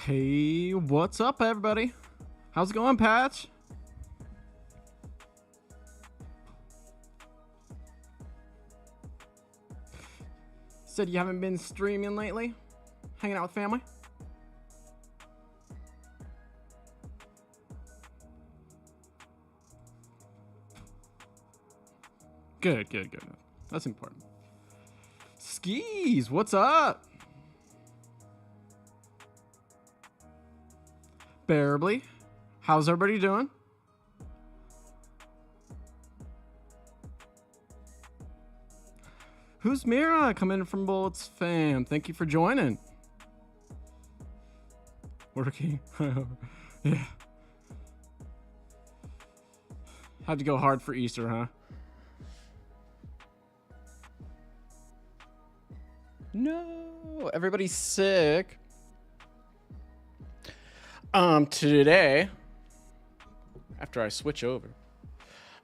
Hey, what's up, everybody? How's it going, Patch? Said you haven't been streaming lately? Hanging out with family? Good. That's important. Skis, what's up? Bearably, how's everybody doing? Who's Mira coming in from Bullets fam? Thank you for joining. Working. Yeah. Had to go hard for Easter, huh? No, everybody's sick. Today, after I switch over,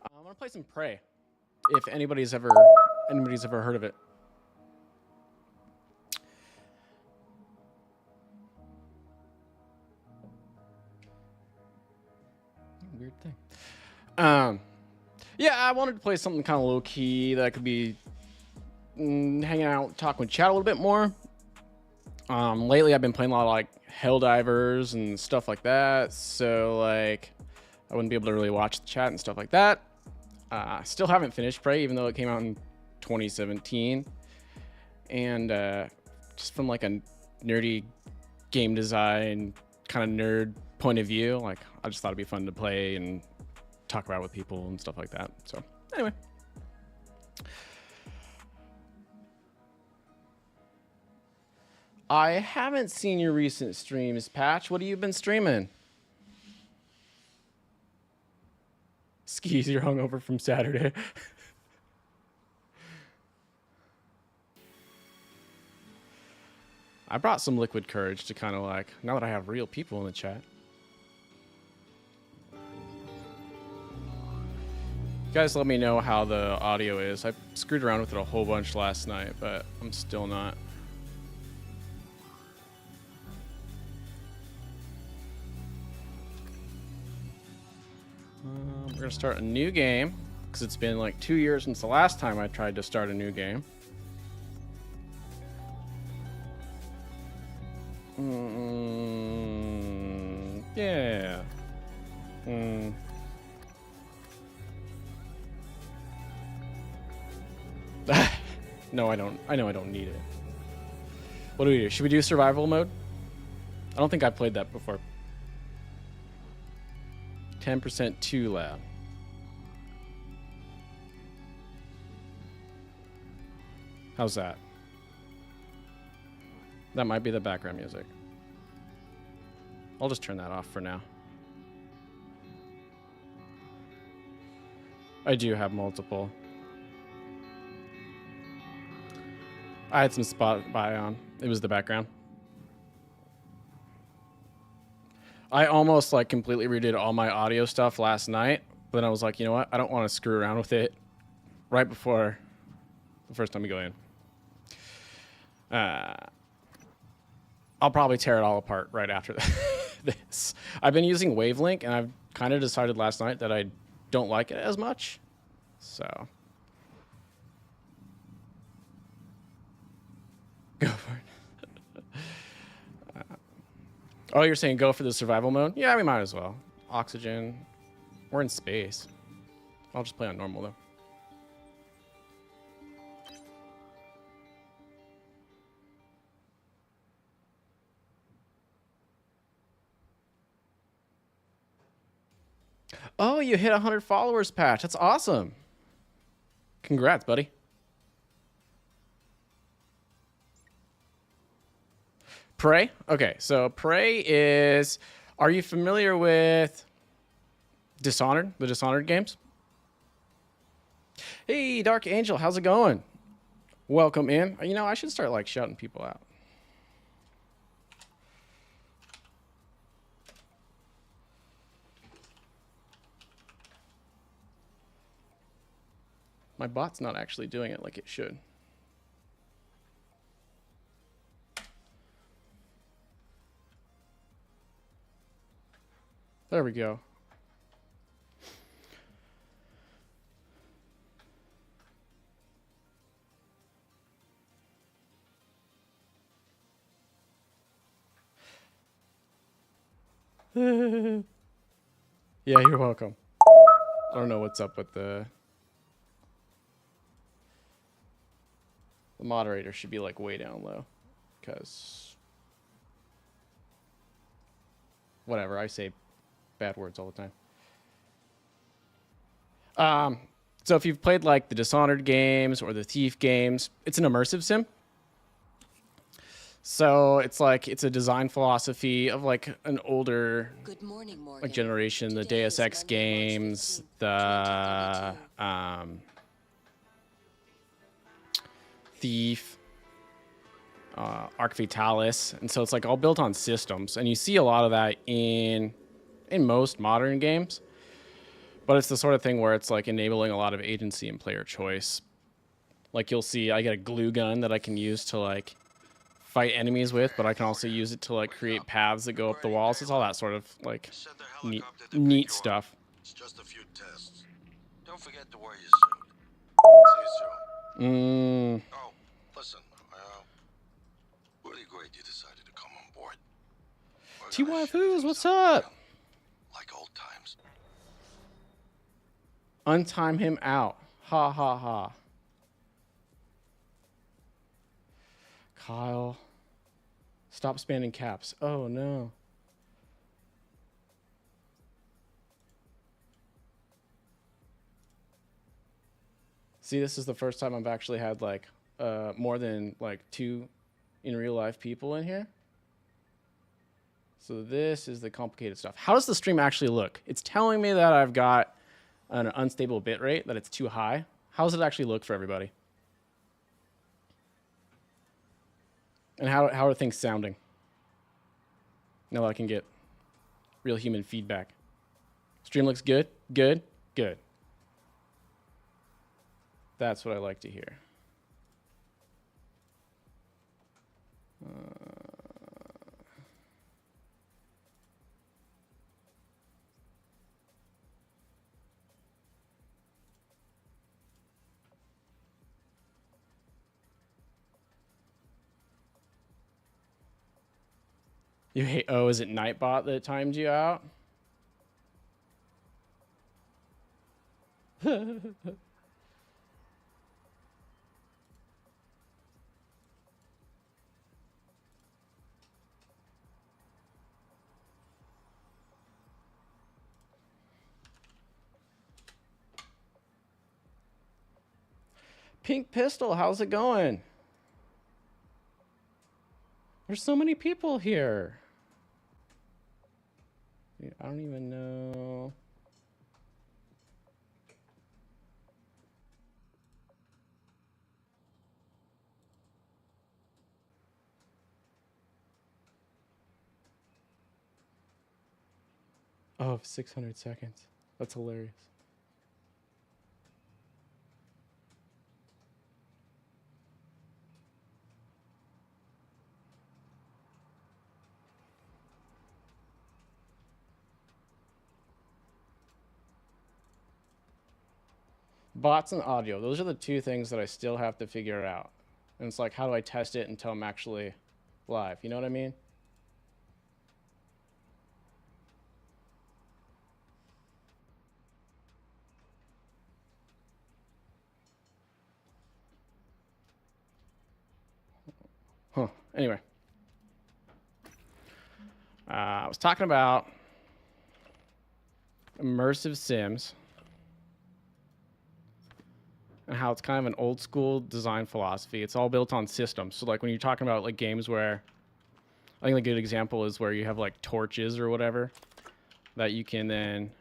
I'm gonna play some Prey. If anybody's ever heard of it. Weird thing. Yeah, I wanted to play something kind of low key that I could be hanging out, talking with chat a little bit more. Lately I've been playing a lot of like Helldivers and stuff like that, so like I wouldn't be able to really watch the chat and stuff like that. Still haven't finished Prey, even though it came out in 2017, and just from like a nerdy game design kind of nerd point of view, like I just thought it'd be fun to play and talk about with people and stuff like that. So anyway. I haven't seen your recent streams, Patch. What have you been streaming? Skis, you're hungover from Saturday. I brought some liquid courage to kind of like, now that I have real people in the chat. You guys let me know how the audio is. I screwed around with it a whole bunch last night, but I'm still not. We're gonna start a new game because it's been like 2 years since the last time I tried to start a new game. Yeah. No, I don't. I know I don't need it. What do we do? Should we do survival mode? I don't think I've played that before. 10% too loud. How's that? That might be the background music. I'll just turn that off for now. I do have multiple. I had some Spotify on. It was the background. I almost like completely redid all my audio stuff last night, but then I was like, you know what? I don't want to screw around with it right before the first time we go in. I'll probably tear it all apart right after this. I've been using Wavelink, and I've kind of decided last night that I don't like it as much. So go for it. Oh, you're saying go for the survival mode? Yeah, we might as well. Oxygen. We're in space. I'll just play on normal, though. Oh, you hit 100 followers, Patch. That's awesome. Congrats, buddy. Prey? Okay, so Prey is... Are you familiar with Dishonored? The Dishonored games? Hey, Dark Angel, how's it going? Welcome in. You know, I should start, like, shouting people out. My bot's not actually doing it like it should. There we go. Yeah, you're welcome. I don't know what's up with the moderator should be like way down low, because whatever, I say bad words all the time. So if you've played like the Dishonored games or the Thief games, it's an immersive sim. So it's like it's a design philosophy of like an older like generation, the Deus Ex games, the Thief, Arc Fatalis, and so it's like all built on systems, and you see a lot of that in most modern games. But it's the sort of thing where it's like enabling a lot of agency and player choice. Like you'll see, I get a glue gun that I can use to like fight enemies with, but I can also use it to like create paths that go up the walls. It's all that sort of like neat stuff. It's just a few tests. Don't forget to wear your suit. See you soon. Oh, listen. Really great you decided to come on board. T-Waifus, what's up? Like old times. Untime him out. Ha ha ha. Kyle. Stop spamming caps. Oh no. See, this is the first time I've actually had like more than like 2 in real life people in here. So this is the complicated stuff. How does the stream actually look? It's telling me that I've got an unstable bit rate, that it's too high. How does it actually look for everybody? And how are things sounding? Now I can get real human feedback. Stream looks good? Good? Good. That's what I like to hear. You hate, oh, is it Nightbot that timed you out? Pink Pistol, how's it going? There's so many people here. I don't even know. Oh, 600 seconds. That's hilarious. Bots and audio. Those are the 2 things that I still have to figure out. And it's like, how do I test it until I'm actually live? You know what I mean? Huh. Anyway. I was talking about immersive sims and how it's kind of an old school design philosophy. It's all built on systems. So like when you're talking about like games where, I think a good example is where you have like torches or whatever that you can then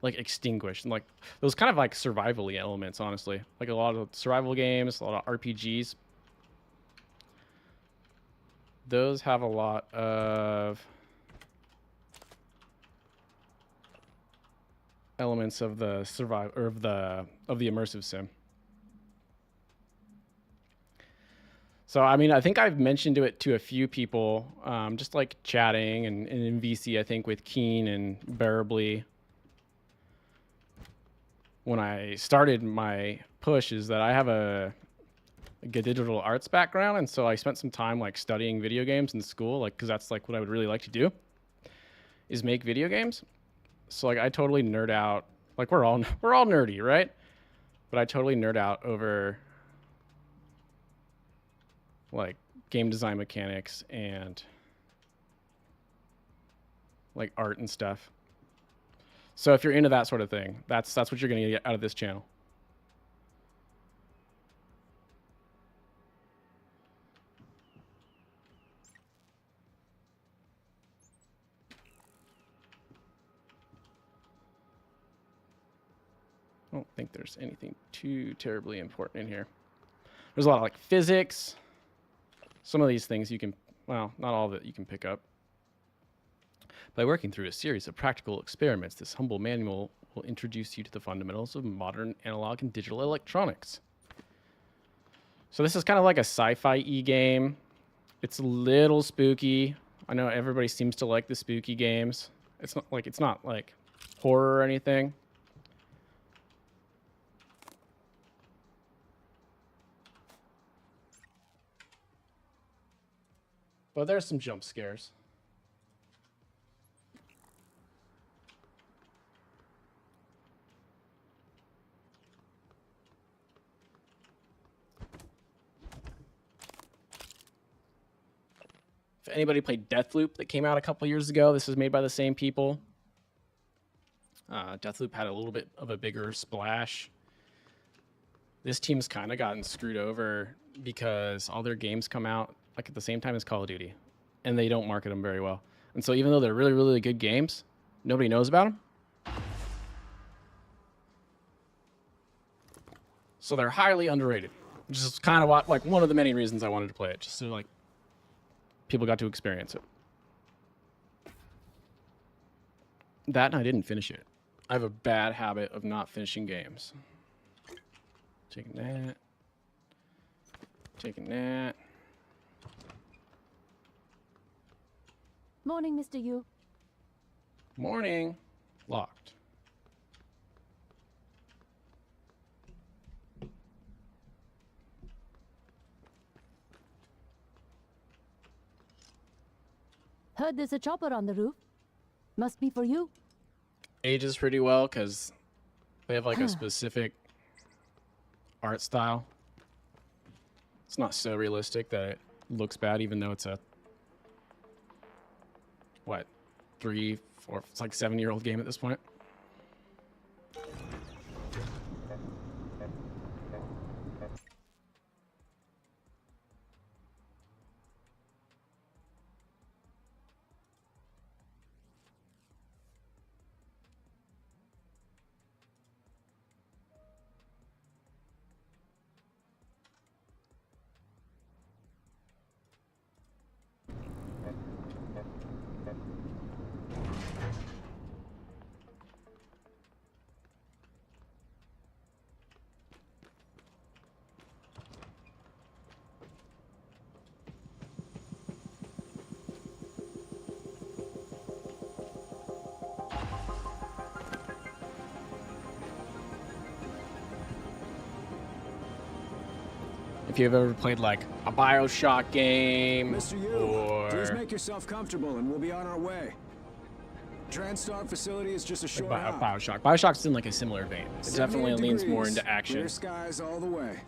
like extinguish, and like those kind of like survival-y elements, honestly. Like a lot of survival games, a lot of RPGs. Those have a lot of elements of the of the immersive sim. So, I mean, I think I've mentioned it to a few people, just like chatting and in VC, I think with Keen and Bearably. When I started my push is that I have a digital arts background. And so I spent some time like studying video games in school, like, cause that's like what I would really like to do is make video games. So like I totally nerd out, like we're all nerdy, right? But I totally nerd out over like game design mechanics and like art and stuff. So if you're into that sort of thing, that's what you're going to get out of this channel. I don't think there's anything too terribly important in here. There's a lot of like physics. Some of these things you can, well, not all of it you can pick up. By working through a series of practical experiments, this humble manual will introduce you to the fundamentals of modern analog and digital electronics. So this is kind of like a sci-fi game. It's a little spooky. I know everybody seems to like the spooky games. It's not like horror or anything. But there's some jump scares. If anybody played Deathloop that came out a couple years ago, this is made by the same people. Deathloop had a little bit of a bigger splash. This team's kind of gotten screwed over because all their games come out like at the same time as Call of Duty, and they don't market them very well. And so even though they're really, really good games, nobody knows about them. So they're highly underrated, which is kind of what, like one of the many reasons I wanted to play it, just so like people got to experience it. That and I didn't finish it. I have a bad habit of not finishing games. Taking that. Taking that. Morning, Mr. Yu. Morning. Locked. Heard there's a chopper on the roof. Must be for you. Ages pretty well because they have like a specific art style. It's not so realistic that it looks bad, even though it's a what, 3, 4, it's like 7-year-old game at this point. If you've ever played like a BioShock game, Mr. Yu, please make yourself comfortable and we'll be on our way. TranStar facility is just a short hop. BioShock. BioShock's in like a similar vein. It definitely leans more into action. Clear skies all the way.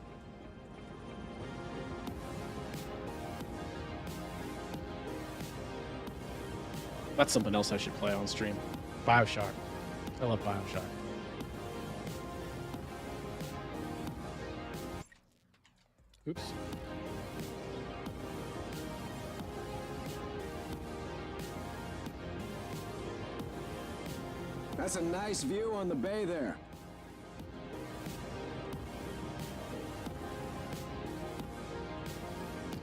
That's something else I should play on stream. BioShock. I love BioShock. Oops. That's a nice view on the bay there.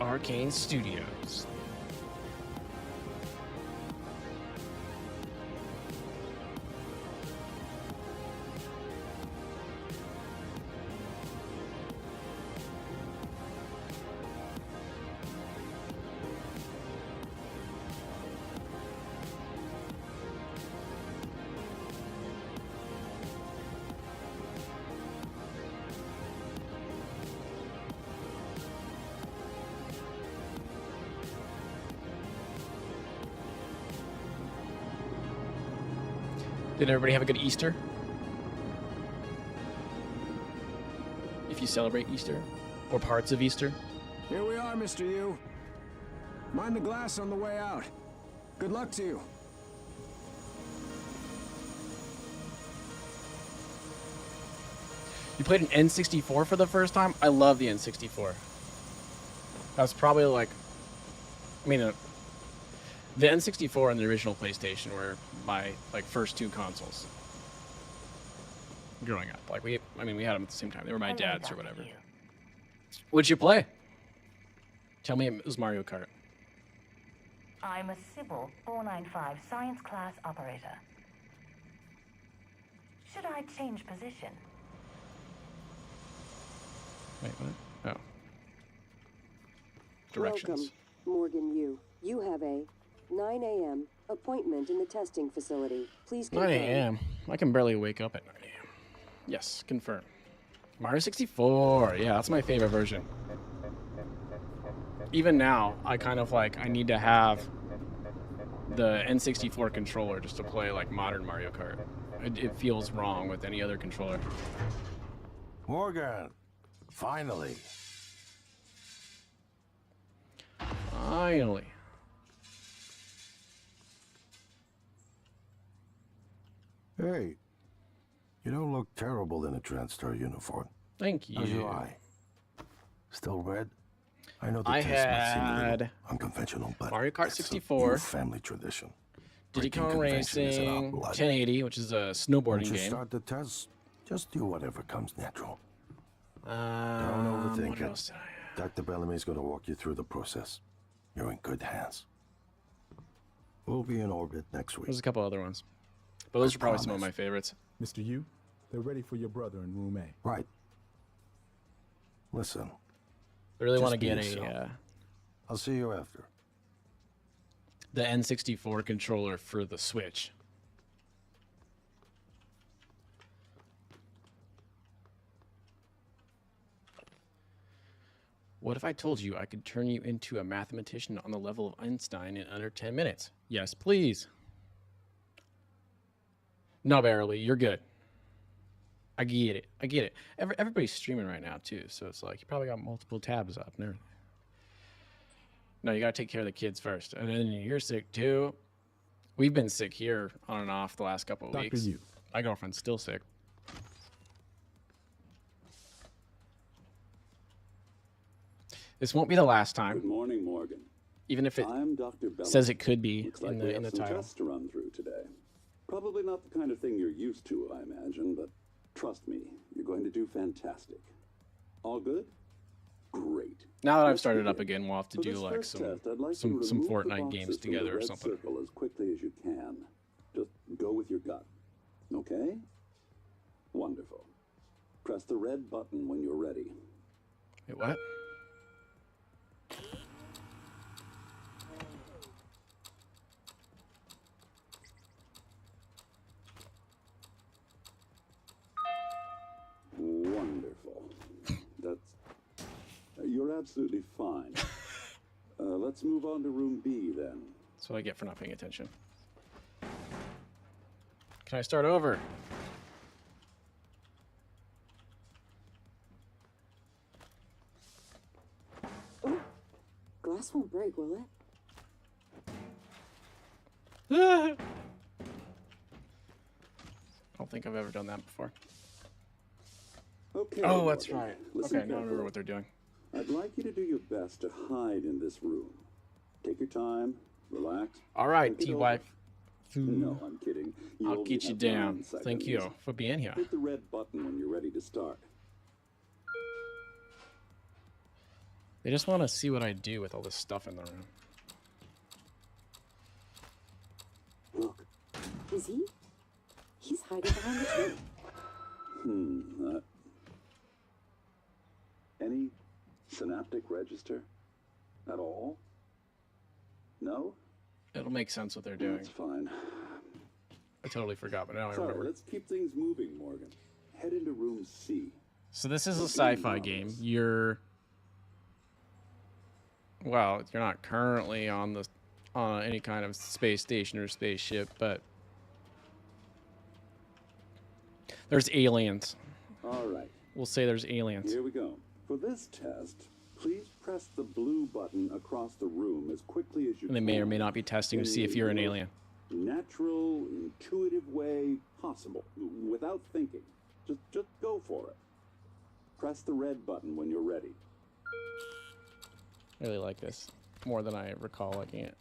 Arcane Studios. Did everybody have a good Easter? If you celebrate Easter, or parts of Easter. Here we are, Mr. Yu. Mind the glass on the way out. Good luck to you. You played an N64 for the first time? I love the N64. That's probably like, I mean, the N64 and the original PlayStation were my like first two consoles growing up. Like we had them at the same time. They were my dad's or whatever. What'd you play? Tell me it was Mario Kart. I'm a Sybil 495 science class operator. Should I change position? Wait, what? Oh. Directions. Welcome, Morgan Yu. You have a 9 a.m. appointment in the testing facility. Please confirm. 9 a.m. I can barely wake up at 9 a.m. Yes, confirm. Mario 64. Yeah, that's my favorite version. Even now, I kind of like, I need to have the N64 controller just to play like modern Mario Kart. It feels wrong with any other controller. Morgan, finally. Finally. Hey, you don't look terrible in a TranStar uniform. Thank you. How's your eye? Still red? I know the I test might seem a little had unconventional, but Mario Kart it's a 64, your family tradition. Diddy Breaking Kong convention is in our Racing, blood. 1080, which is a Once snowboarding you game. start the test, just do whatever comes natural. Don't What overthink it. else did I have? Dr. Bellamy's going to walk you through the process. You're in good hands. We'll be in orbit next week. There's a couple other ones, but those are probably some of promise. my favorites. Mr. Yu, they're ready for your brother in room A. Right. Listen, I really Just want to be get yourself. I'll see you after. the N64 controller for the Switch. What if I told you I could turn you into a mathematician on the level of Einstein in under 10 minutes? Yes, please. No, barely. You're good. I get it. I get it. Everybody's streaming right now, too. So it's like you probably got multiple tabs up and everything. No, you got to take care of the kids first. And then you're sick, too. We've been sick here on and off the last couple of Dr. weeks. Yu. My girlfriend's still sick. This won't be the last Good time, morning, Morgan. even if it I'm Dr. Bell. says it could be Looks like in we the have some title. tests to run through today. Probably not the kind of thing you're used to, I imagine, but trust me, you're going to do fantastic. All good? Great. Now that I've Let's started up begin. again, we'll have to For do this like first some test, I'd like you to some remove the Fortnite boxes games from the together or red something. circle as quickly as you can. Just go with your gut. Okay? Wonderful. Press the red button when you're ready. Wait, what? Wonderful. That's... you're absolutely fine. Let's move on to room B then. That's what I get for not paying attention. Can I start over? Oh, glass won't break, will it? I don't think I've ever done that before. Okay. Oh, that's Morgan, right. listen Okay, now I remember carefully. what they're doing. I'd like you to do your best to hide in this room. Take your time, relax. All right, think it T-Wife. over. No, I'm kidding. I'll only get you have down. 9 Thank seconds. you for being here. Hit the red button when you're ready to start. They just want to see what I do with all this stuff in the room. Look, is he? He's hiding behind the tree. Any synaptic register at all? No? It'll make sense what they're doing. That's fine. I totally forgot, but now I Sorry, remember. let's keep things moving, Morgan. Head into room C. So this is a sci-fi game. You're well, you're not currently on any kind of space station or spaceship, but There's aliens. All right. We'll say there's aliens. Here we go. For this test, please press the blue button across the room as quickly as you And they can. may or may not be testing to see if you're an alien. Natural, intuitive way possible, without thinking. Just go for it. Press the red button when you're ready. I really like this more than I recall liking it.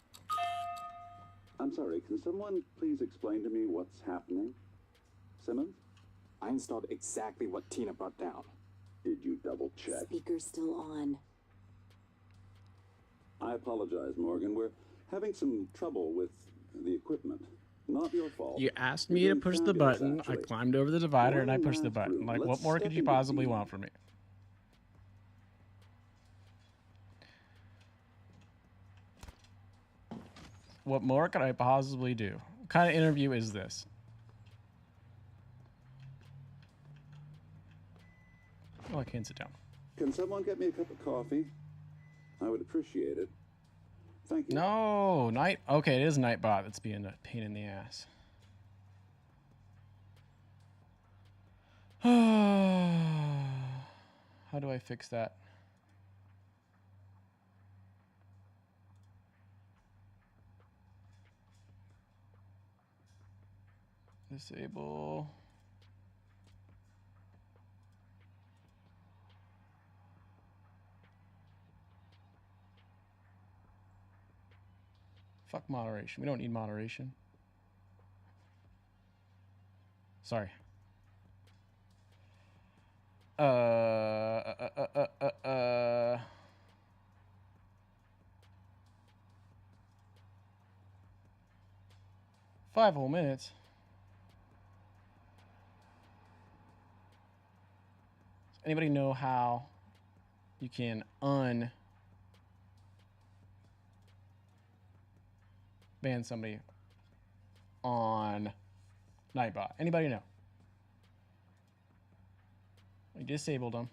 I'm sorry, can someone please explain to me what's happening? Simmons? I installed exactly what Tina brought down. Did you double check? Speaker's still on. I apologize, Morgan. We're having some trouble with the equipment. Not your fault. You asked me You're to doing push the fabulous, button. actually. I climbed over the divider and I One pushed the last button. room. Like, what Let's more could step you into possibly the- want from me? What more could I possibly do? What kind of interview is this? Oh, I can't sit down. Can someone get me a cup of coffee? I would appreciate it. Thank you. No, night. Okay, it is Nightbot that's being a pain in the ass. How do I fix that? Disable. Fuck moderation. We don't need moderation. Sorry. 5 whole minutes. Does anybody know how you can ban somebody on Nightbot? Anybody know? We disabled them.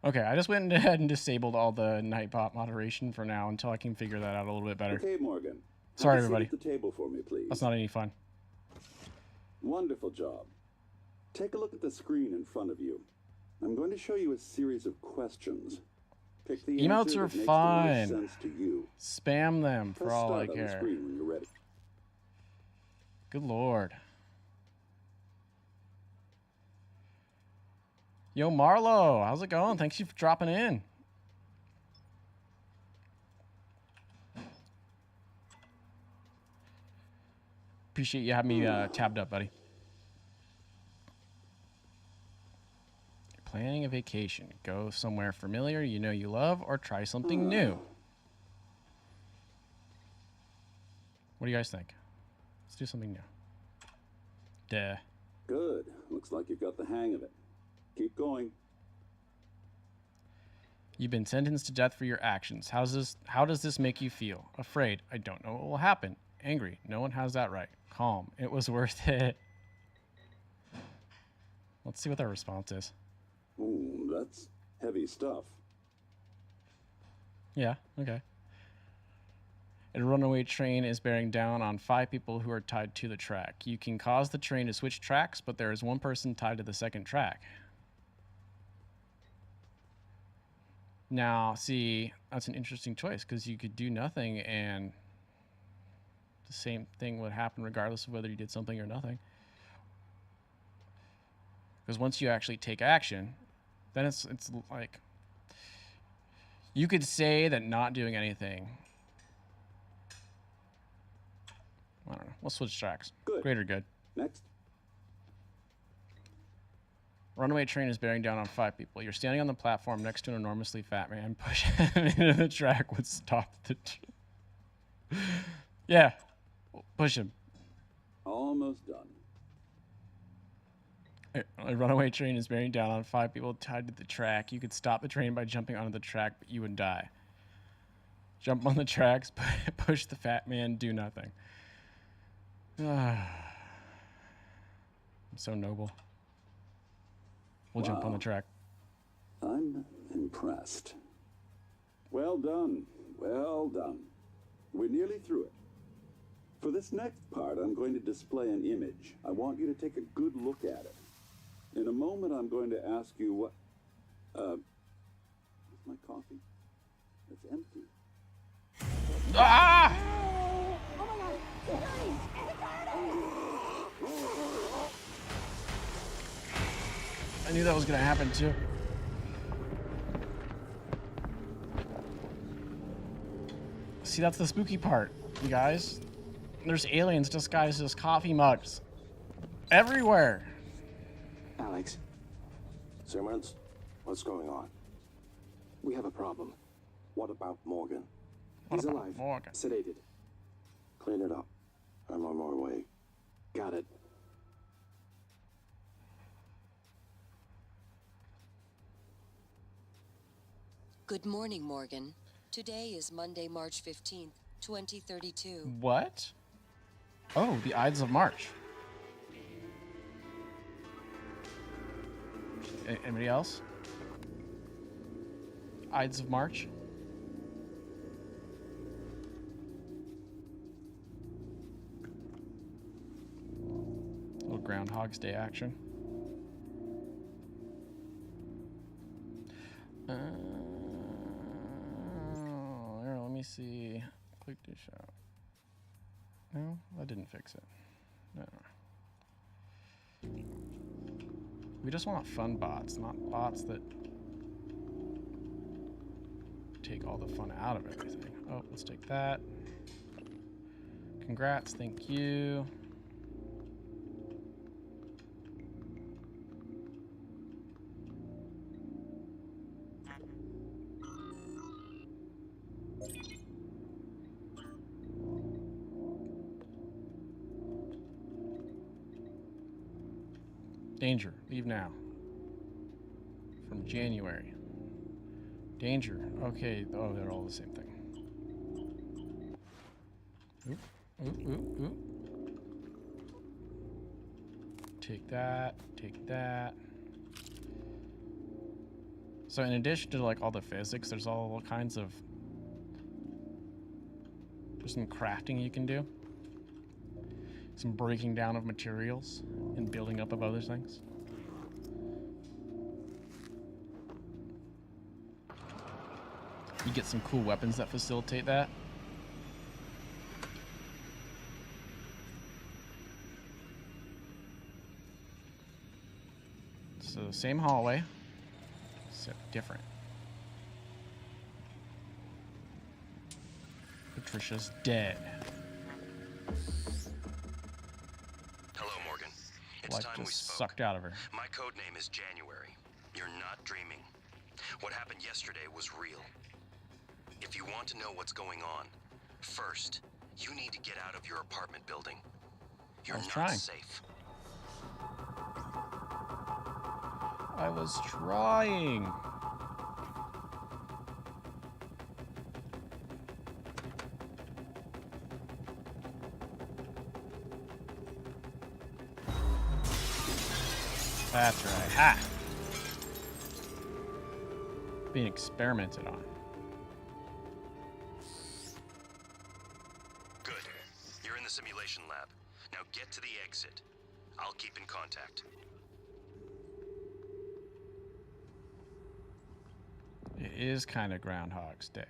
Okay, I just went ahead and disabled all the Nightbot moderation for now until I can figure that out a little bit better. Okay, Morgan. Sorry, Have a seat everybody. at the table for me, please. That's not any fun. Wonderful job. Take a look at the screen in front of you. I'm going to show you a series of questions. Pick the Emotes answer are that makes the fun. most sense to you. Spam them for Press all I start on the care. screen when you're ready. Good lord. Yo, Marlo, how's it going? Thanks you for dropping in. Appreciate you having me tabbed up, buddy. Planning a vacation. Go somewhere familiar you know you love or try something new. What do you guys think? Let's do something new. Duh. Good. Looks like you've got the hang of it. Keep going. You've been sentenced to death for your actions. How does this make you feel? Afraid. I don't know what will happen. Angry. No one has that right. Calm. It was worth it. Let's see what their response is. Ooh, that's heavy stuff. Yeah, okay. A runaway train is bearing down on 5 people who are tied to the track. You can cause the train to switch tracks, but there is 1 person tied to the second track. Now, see, that's an interesting choice because you could do nothing and the same thing would happen regardless of whether you did something or nothing. Because once you actually take action, then it's like you could say that not doing anything. I don't know. We'll switch tracks. Good. Great or good. Next. Runaway train is bearing down on 5 people. You're standing on the platform next to an enormously fat man. Push him into the track would stop the... Yeah. Push him. Almost done. A runaway train is bearing down on 5 people tied to the track. You could stop the train by jumping onto the track, but you would die. Jump on the tracks, push the fat man, do nothing. I'm so noble. We'll jump on the track. I'm impressed. Well done. Well done. We're nearly through it. For this next part, I'm going to display an image. I want you to take a good look at it. In a moment, I'm going to ask you what... where's my coffee? It's empty. Ah! I knew that was going to happen too. See, that's the spooky part, you guys. There's aliens disguised as coffee mugs everywhere. Alex, Simmons, what's going on? we have a problem. What about Morgan? He's about alive. Morgan? Sedated. Clean it up. I'm on my way. Got it. Good morning, Morgan. Today is Monday, March 15th, 2032. What? Oh, the Ides of March. Anybody else? Ides of March? Little Groundhog's Day action. Here, let me see. Click to show. No, that didn't fix it. No. We just want fun bots, not bots that take all the fun out of everything. Oh, let's take that. Congrats, thank you. Danger, leave now. From January. Danger, okay. Oh, they're all the same thing. Oop, oop, oop, oop. Take that, take that. So in addition to like all the physics, there's all kinds of, there's some crafting you can do. Some breaking down of materials and building up of other things. You get some cool weapons that facilitate that. So same hallway, except different. Patricia's dead. Hello, Morgan. It's Life time we just spoke. sucked out of her. My code name is January. You're not dreaming. What happened yesterday was real. If you want to know what's going on, first, you need to get out of your apartment building. You're not trying. safe. I was trying. That's right. Ha! Being experimented on. Good. You're in the simulation lab. Now get to the exit. I'll keep in contact. It is kind of Groundhog's Day.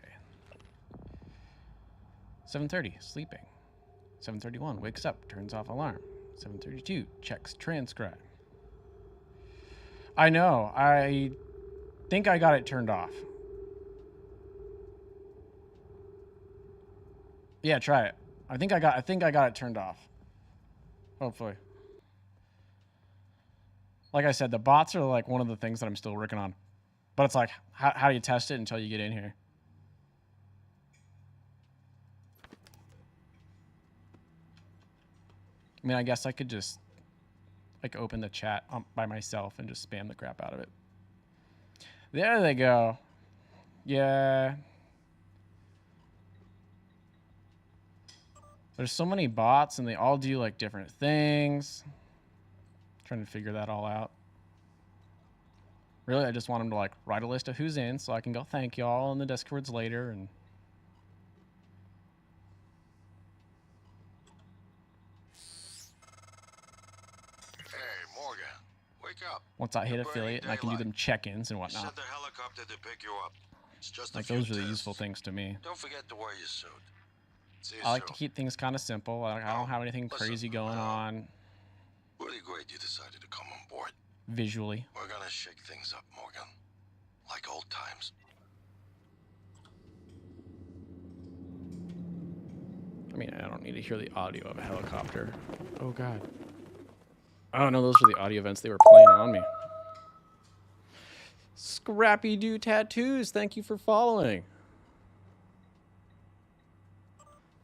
7:30, sleeping. 7:31, wakes up, turns off alarm. 7:32, checks transcribe. I know. I think I got it turned off. Yeah, try it. I think I got it turned off. Hopefully. Like I said, the bots are like one of the things that I'm still working on. But it's like, how do you test it until you get in here? I mean, I guess I could just like open the chat by myself and just spam the crap out of it. There they go. Yeah. There's so many bots and they all do like different things. Trying to figure that all out. Really, I just want them to like write a list of who's in so I can go thank y'all in the Discords later. And Hey, Morgan, wake up. once I hit affiliate and I can do them check-ins and whatnot. Send the helicopter to pick you up. It's just Like those are the useful things to me. Don't forget to wear your suit. See you I like soon. to keep things kind of simple. I don't have anything crazy going on Really great you decided to come on board. visually. We're gonna shake things up, Morgan. Like old times. I mean, I don't need to hear the audio of a helicopter. Oh, God. Oh, no, those are the audio events they were playing on me. Scrappy Doo Tattoos, thank you for following.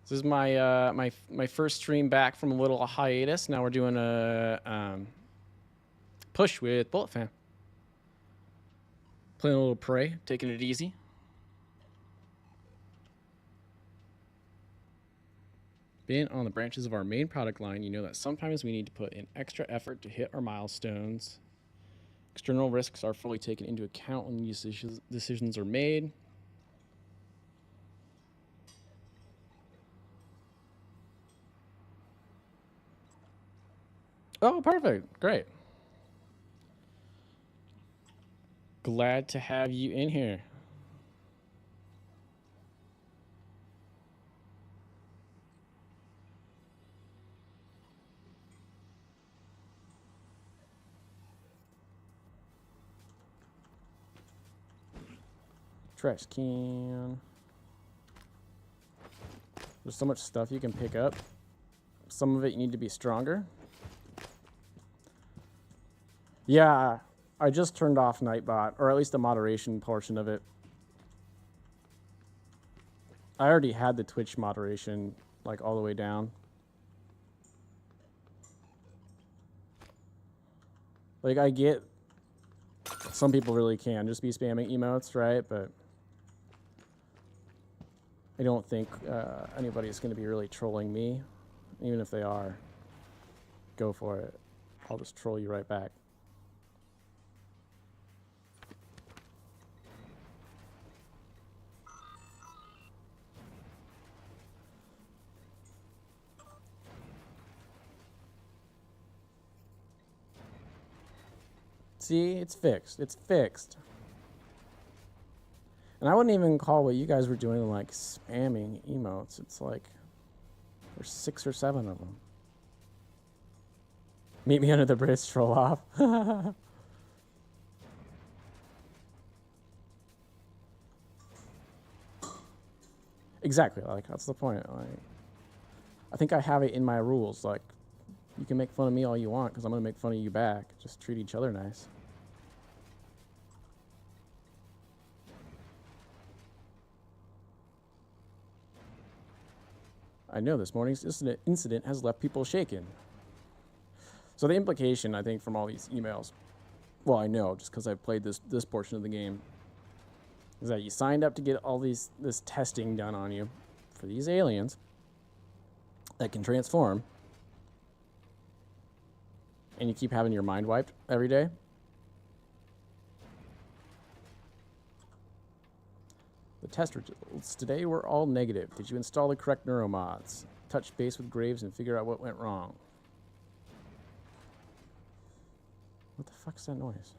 This is my my first stream back from a little hiatus. Now we're doing a push with Bullet Fam. Playing a little Prey, taking it easy. Being on the branches of our main product line, you know that sometimes we need to put in extra effort to hit our milestones. External risks are fully taken into account when these decisions are made. Oh, perfect. Great. Glad to have you in here. Trash can. There's so much stuff you can pick up. Some of it you need to be stronger. Yeah, I just turned off Nightbot, or at least the moderation portion of it. I already had the Twitch moderation, like, all the way down. Like, I get some people really can just be spamming emotes, right? But I don't think anybody's going to be really trolling me. Even if they are, go for it. I'll just troll you right back. See, it's fixed. It's fixed. And I wouldn't even call what you guys were doing like spamming emotes. It's like there's 6 or 7 of them. Meet me under the bridge, troll off. Exactly. Like that's the point. Like, I think I have it in my rules. Like, you can make fun of me all you want because I'm gonna make fun of you back. Just treat each other nice. I know this morning's incident has left people shaken. So the implication, I think, from all these emails, well, I know just because I've played this portion of the game, is that you signed up to get all this testing done on you for these aliens that can transform, and you keep having your mind wiped every day. The test results today were all negative. Did you install the correct neuromods? Touch base with Graves and figure out what went wrong. What the fuck is that noise?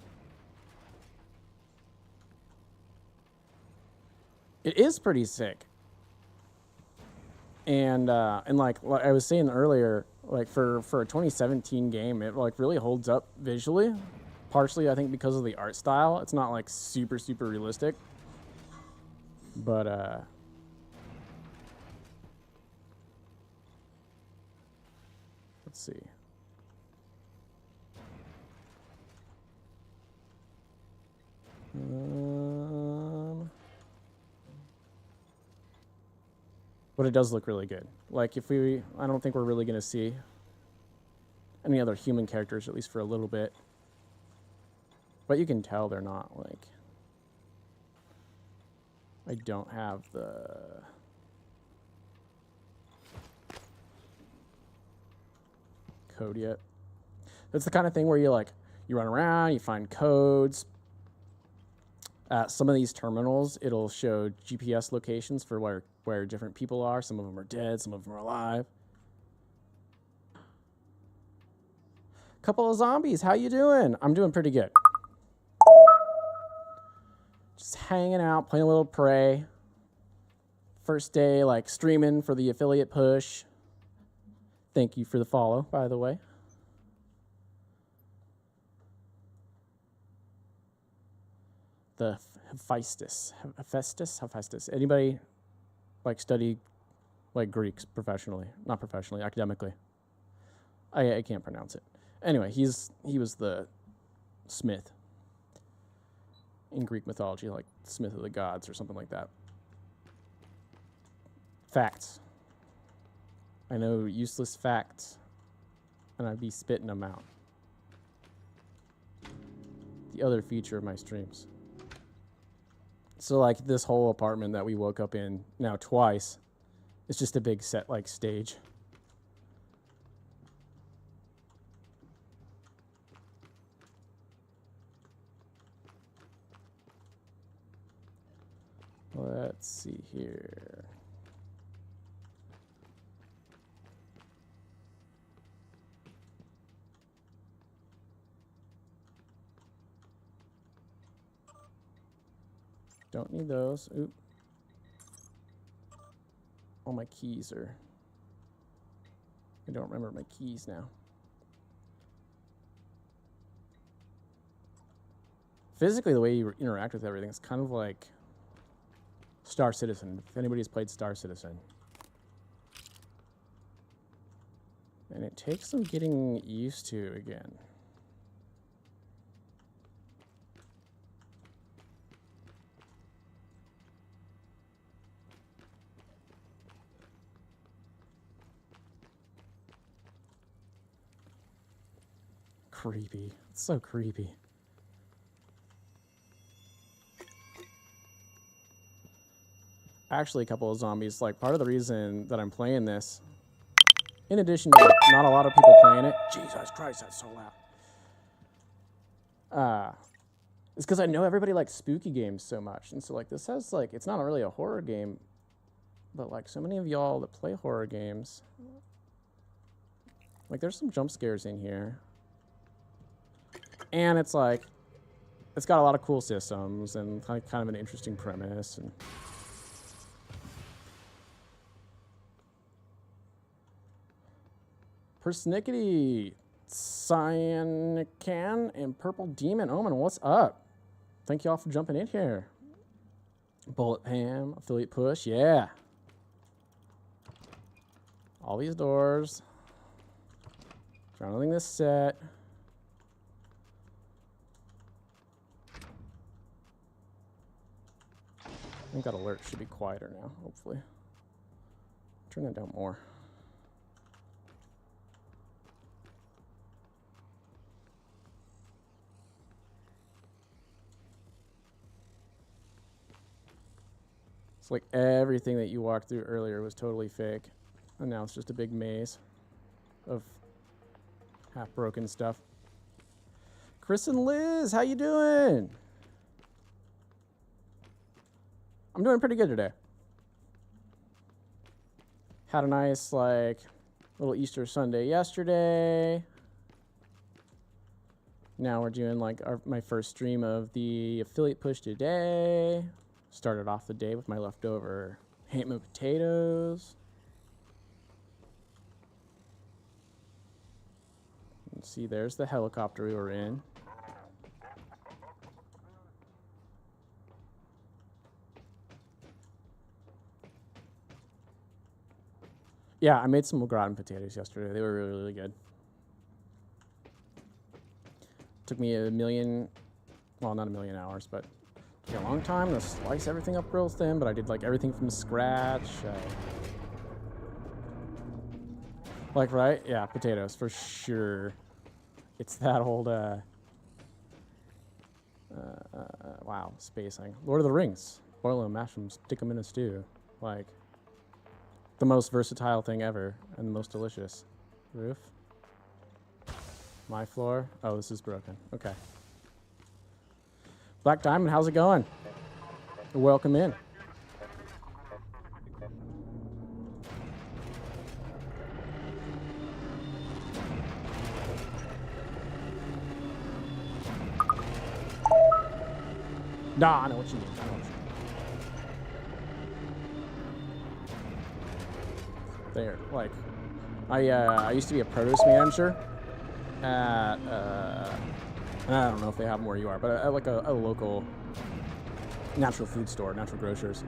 It is pretty sick. And like I was saying earlier, like for a 2017 game, it like really holds up visually. Partially, I think, because of the art style. It's not like super realistic. But let's see. But it does look really good. Like I don't think we're really gonna see any other human characters, at least for a little bit. But you can tell they're not, like... I don't have the... code yet. That's the kind of thing where you, like, you run around, you find codes. At some of these terminals, it'll show GPS locations for where different people are. Some of them are dead, some of them are alive. Couple of zombies, how you doing? I'm doing pretty good. Just hanging out, playing a little Prey. First day, like, streaming for the affiliate push. Thank you for the follow, by the way. The Hephaestus. Anybody like study like Greeks professionally? Not professionally, academically. I can't pronounce it. Anyway, he was the smith in Greek mythology, like smith of the gods or something like that. Facts. I know useless facts, and I'd be spitting them out. The other feature of my streams. So, like, this whole apartment that we woke up in now twice is just a big set, like, stage. Let's see here. Don't need those. Oop. All my keys are... I don't remember my keys now. Physically, the way you interact with everything is kind of like Star Citizen, if anybody's played Star Citizen. And it takes some getting used to again. Creepy. It's so creepy. Actually, a couple of zombies. Like, part of the reason that I'm playing this, in addition to not a lot of people playing it, Jesus Christ, that's so loud. It's because I know everybody likes spooky games so much. And so, like, this has, like, it's not really a horror game, but, like, so many of y'all that play horror games, like, there's some jump scares in here. And it's like, it's got a lot of cool systems and kind of an interesting premise. And Persnickety, Cyanican, and Purple Demon Omen, what's up? Thank you all for jumping in here. Bullet Pam, affiliate push, yeah. All these doors. Surrounding this set. I think that alert should be quieter now, hopefully. Turn that down more. It's like everything that you walked through earlier was totally fake. And now it's just a big maze of half-broken stuff. Chris and Liz, how you doing? I'm doing pretty good today. Had a nice, like, little Easter Sunday yesterday. Now we're doing, like, my first stream of the affiliate push today. Started off the day with my leftover ham and potatoes. You can see there's the helicopter we were in. Yeah, I made some gratin potatoes yesterday. They were really, really good. Took me a million, well, not a million hours, but took a long time to slice everything up real thin, but I did like everything from scratch. Like, right? Yeah, potatoes for sure. It's that old, wow, spacing. Lord of the Rings. Boil them, mash them, stick them in a stew. Like, the most versatile thing ever and the most delicious. Roof. My floor. Oh, this is broken. Okay. Black Diamond, how's it going? Welcome in. Nah, I know what you mean. I know what you mean. There, like, I used to be a produce manager at, I don't know if they have them where you are, but at like a local natural food store, natural grocers.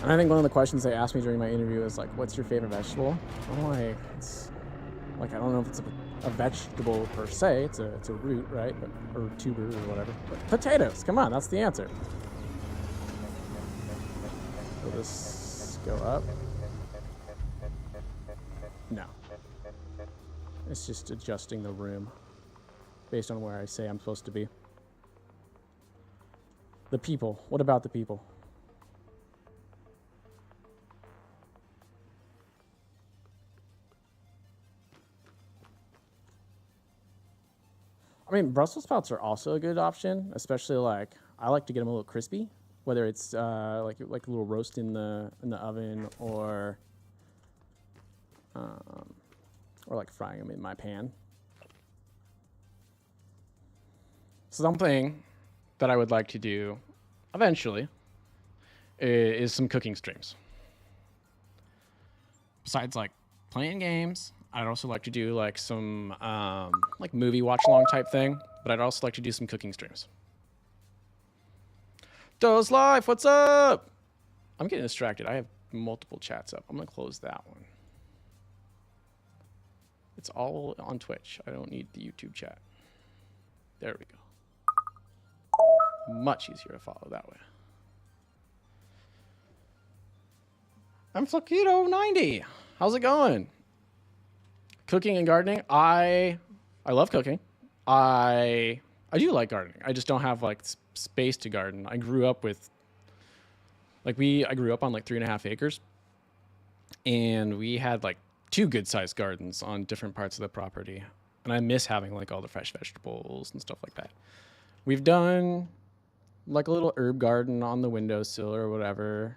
And I think one of the questions they asked me during my interview is like, what's your favorite vegetable? I'm like, it's like, I don't know if it's a vegetable per se, it's a root, right? But, or tuber or whatever. But potatoes, come on, that's the answer. Will this go up? No. It's just adjusting the room based on where I say I'm supposed to be. The people. What about the people? I mean, Brussels sprouts are also a good option, especially like I like to get them a little crispy, whether it's like a little roast in the oven or like frying them in my pan. Something that I would like to do eventually is some cooking streams. Besides like playing games, I'd also like to do like some like movie watch along type thing, but I'd also like to do some cooking streams. Does Life, what's up? I'm getting distracted. I have multiple chats up. I'm gonna close that one. It's all on Twitch. I don't need the YouTube chat. There we go. Much easier to follow that way. I'm Flaquito90. How's it going? Cooking and gardening. I love cooking. I do like gardening. I just don't have like space to garden. I grew up with I grew up on like 3.5 acres, and we had like 2 good sized gardens on different parts of the property. And I miss having like all the fresh vegetables and stuff like that. We've done like a little herb garden on the windowsill or whatever.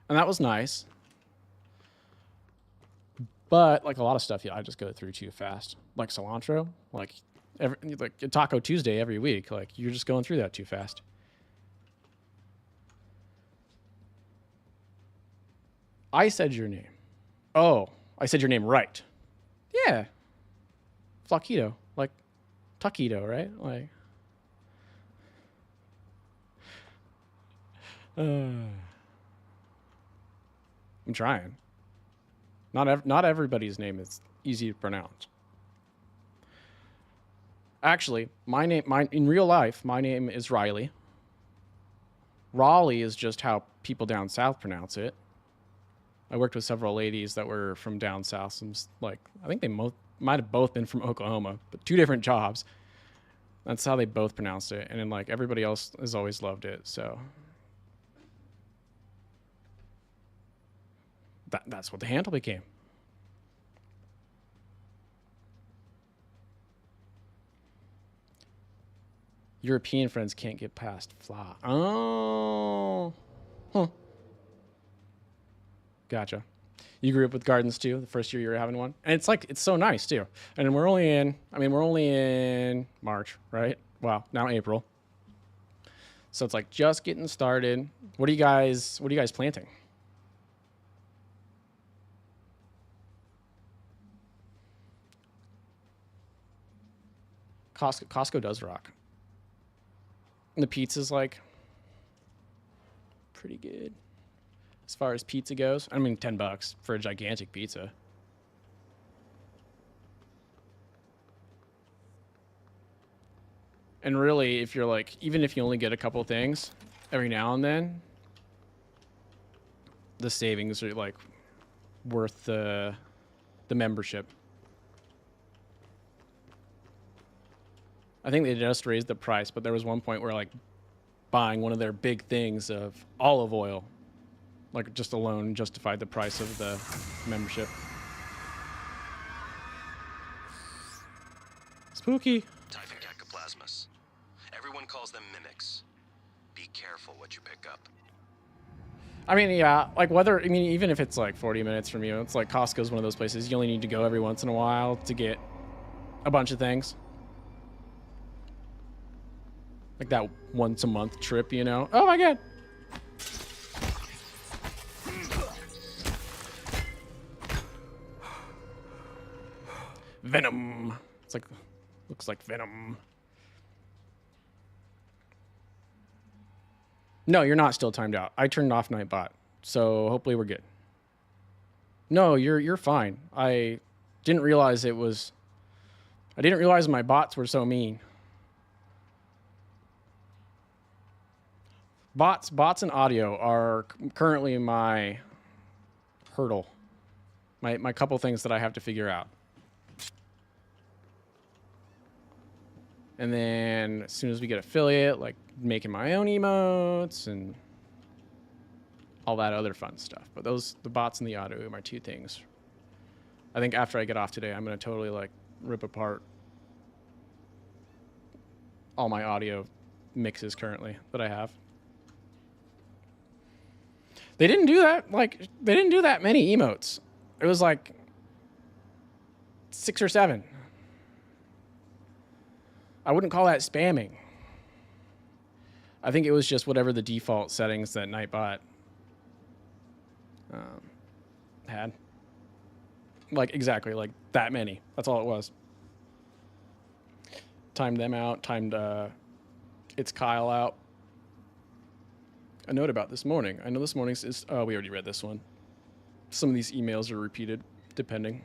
And that was nice. But like a lot of stuff, yeah, I just go through too fast. Like cilantro, like Taco Tuesday every week. Like you're just going through that too fast. I said your name. Oh, I said your name right. Yeah. Flaquito, like taquito, right? Like. I'm trying. Not everybody's name is easy to pronounce. Actually, in real life, my name is Riley. Raleigh is just how people down south pronounce it. I worked with several ladies that were from down south. Some, like, I think they might have both been from Oklahoma, but 2 different jobs. That's how they both pronounced it. And then like everybody else has always loved it. So that's what the handle became. European friends can't get past fla. Oh. Huh. Gotcha. You grew up with gardens too, the first year you were having one? And it's like, it's so nice too. And we're only in March, right? Well, now April. So it's like just getting started. What are you guys planting? Costco does rock. And the pizza's like pretty good as far as pizza goes. I mean, $10 for a gigantic pizza. And really, if you're like, even if you only get a couple things every now and then, the savings are like worth the membership. I think they just raised the price, but there was one point where like buying one of their big things of olive oil, like just alone justified the price of the membership. Spooky. Typhon cacoplasmus. Everyone calls them mimics. Be careful what you pick up. I mean, yeah, like whether, I mean, even if it's like 40 minutes from you, it's like Costco's one of those places you only need to go every once in a while to get a bunch of things. Like that once a month trip, you know? Oh my god! Venom. It's like, looks like Venom. No, you're not still timed out. I turned off Nightbot, so hopefully we're good. No, you're fine. I didn't realize it was. I didn't realize my bots were so mean. Bots and audio are currently my hurdle. My couple things that I have to figure out. And then as soon as we get affiliate, like making my own emotes and all that other fun stuff. But the bots and the audio are my two things. I think after I get off today, I'm going to totally like rip apart all my audio mixes currently that I have. They didn't do that. Like, they didn't do that many emotes. It was like 6 or 7. I wouldn't call that spamming. I think it was just whatever the default settings that Nightbot had. Like, exactly, like that many. That's all it was. Timed them out, timed It's Kyle out. A note about this morning. I know this morning's is, oh, we already read this one. Some of these emails are repeated, depending.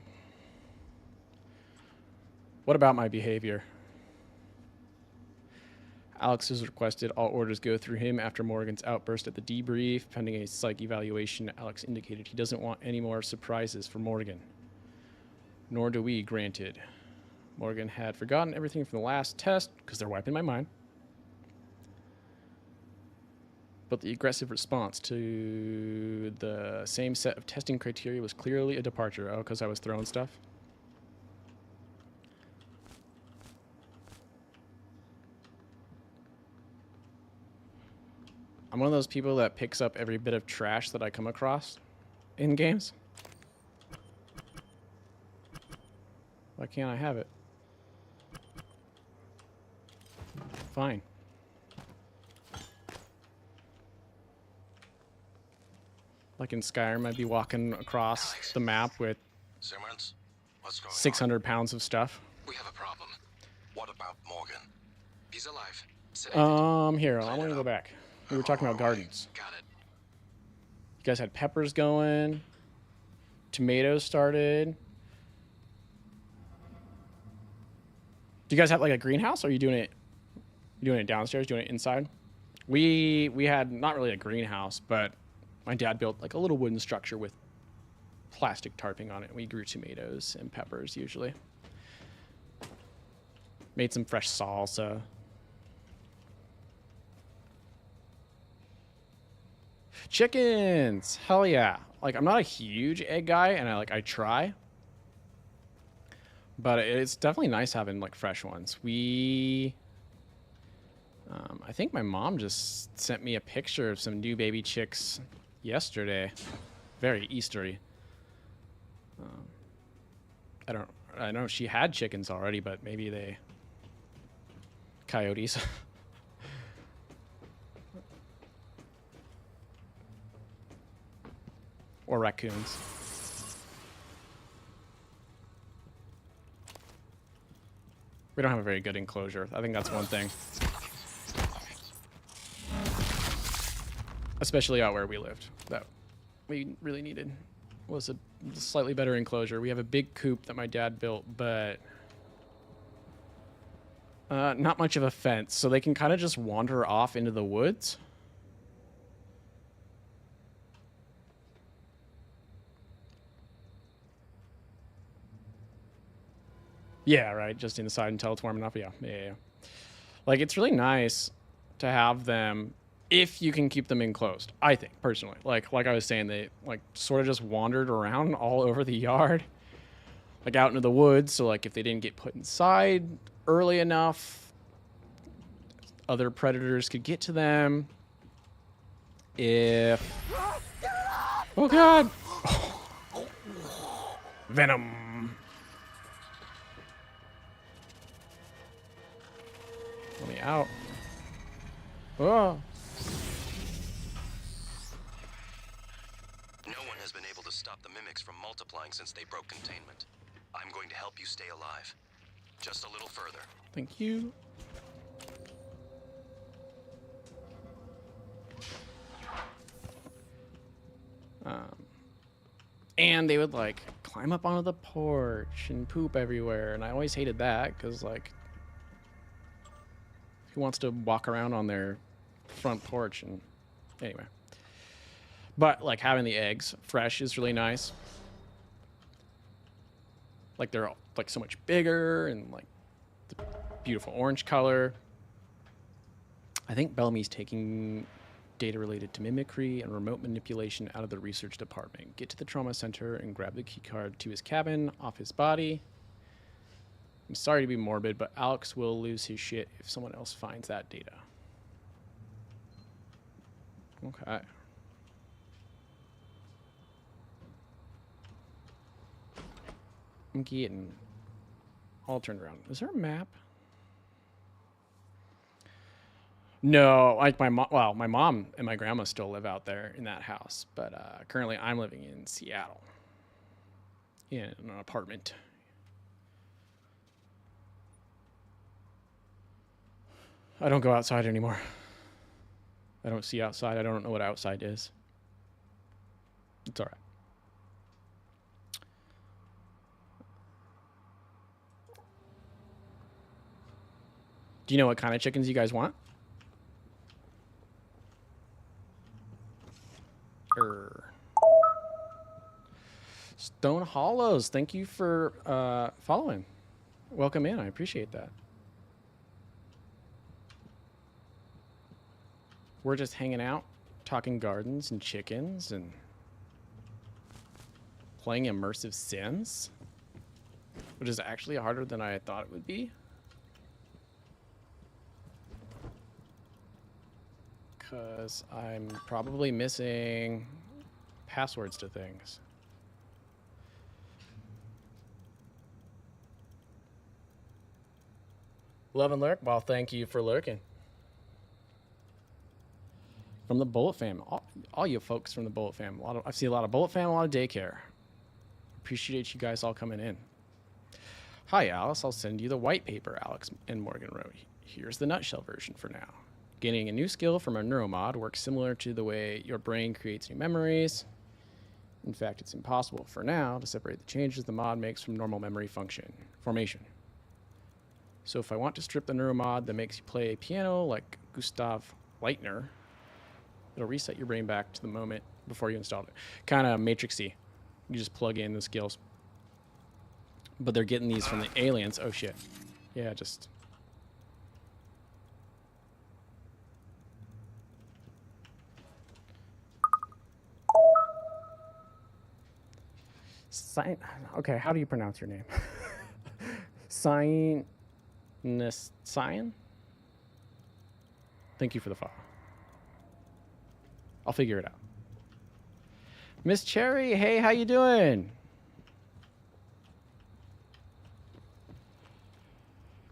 What about my behavior? Alex has requested all orders go through him after Morgan's outburst at the debrief. Pending a psych evaluation, Alex indicated he doesn't want any more surprises for Morgan. Nor do we, granted. Morgan had forgotten everything from the last test, because they're wiping my mind. But the aggressive response to the same set of testing criteria was clearly a departure. Oh, because I was throwing stuff? I'm one of those people that picks up every bit of trash that I come across in games. Why can't I have it? Fine. Like in Skyrim, I'd be walking across Alex. the map with Simmons, what's going 600 pounds of stuff. on? We have a problem. What about Morgan? He's alive. Sedated. Here, I want to go back. We were talking about gardens. Got it. You guys had peppers going. Tomatoes started. Do you guys have like a greenhouse, or are you doing it? You doing it downstairs? Doing it inside? We had not really a greenhouse, but my dad built like a little wooden structure with plastic tarping on it. We grew tomatoes and peppers usually. Made some fresh salsa. Chickens! Hell yeah. Like, I'm not a huge egg guy, and I try. But it's definitely nice having, like, fresh ones. I think my mom just sent me a picture of some new baby chicks yesterday. Very Eastery. I know she had chickens already, but maybe they... Coyotes. Or raccoons. We don't have a very good enclosure. I think that's one thing. Especially out where we lived. That we really needed was a slightly better enclosure. We have a big coop that my dad built, but not much of a fence. So they can kind of just wander off into the woods. Yeah, right. Just inside until it's warm enough. Yeah. Like, it's really nice to have them if you can keep them enclosed, I think, personally. Like I was saying, they, like, sort of just wandered around all over the yard, like, out into the woods. So, like, if they didn't get put inside early enough, other predators could get to them. If... Oh, God! Venom! Let me out. Oh. No one has been able to stop the mimics from multiplying since they broke containment. I'm going to help you stay alive. Just a little further. Thank you. And they would, like, climb up onto the porch and poop everywhere. And I always hated that because, like, who wants to walk around on their front porch? And anyway. But, like, having the eggs fresh is really nice. Like, they're, like, so much bigger and, like, the beautiful orange color. I think Bellamy's taking data related to mimicry and remote manipulation out of the research department. Get to the trauma center and grab the key card to his cabin off his body. I'm sorry to be morbid, but Alex will lose his shit if someone else finds that data. Okay. I'm getting all turned around. Is there a map? No, like my mom and my grandma still live out there in that house, but currently I'm living in Seattle in an apartment. I don't go outside anymore. I don't see outside. I don't know what outside is. It's all right. Do you know what kind of chickens you guys want? Stone Hollows, thank you for following. Welcome in, I appreciate that. We're just hanging out, talking gardens and chickens and playing immersive Sims, which is actually harder than I thought it would be. Because I'm probably missing passwords to things. Love and lurk? Well, thank you for lurking. From the Bullet Fam. All you folks from the Bullet Fam. I see a lot of Bullet Fam, a lot of daycare. Appreciate you guys all coming in. Hi, Alice. I'll send you the white paper Alex and Morgan wrote. Here's the nutshell version for now. Gaining a new skill from a neuromod works similar to the way your brain creates new memories. In fact, it's impossible for now to separate the changes the mod makes from normal memory formation. So if I want to strip the neuromod that makes you play piano like Gustav Leitner, it'll reset your brain back to the moment before you installed it. Kind of Matrix-y. You just plug in the skills. But they're getting these from the aliens. Oh, shit. Yeah, just... Okay, how do you pronounce your name? Cyan? Thank you for the follow. I'll figure it out. Miss Cherry, hey, how you doing?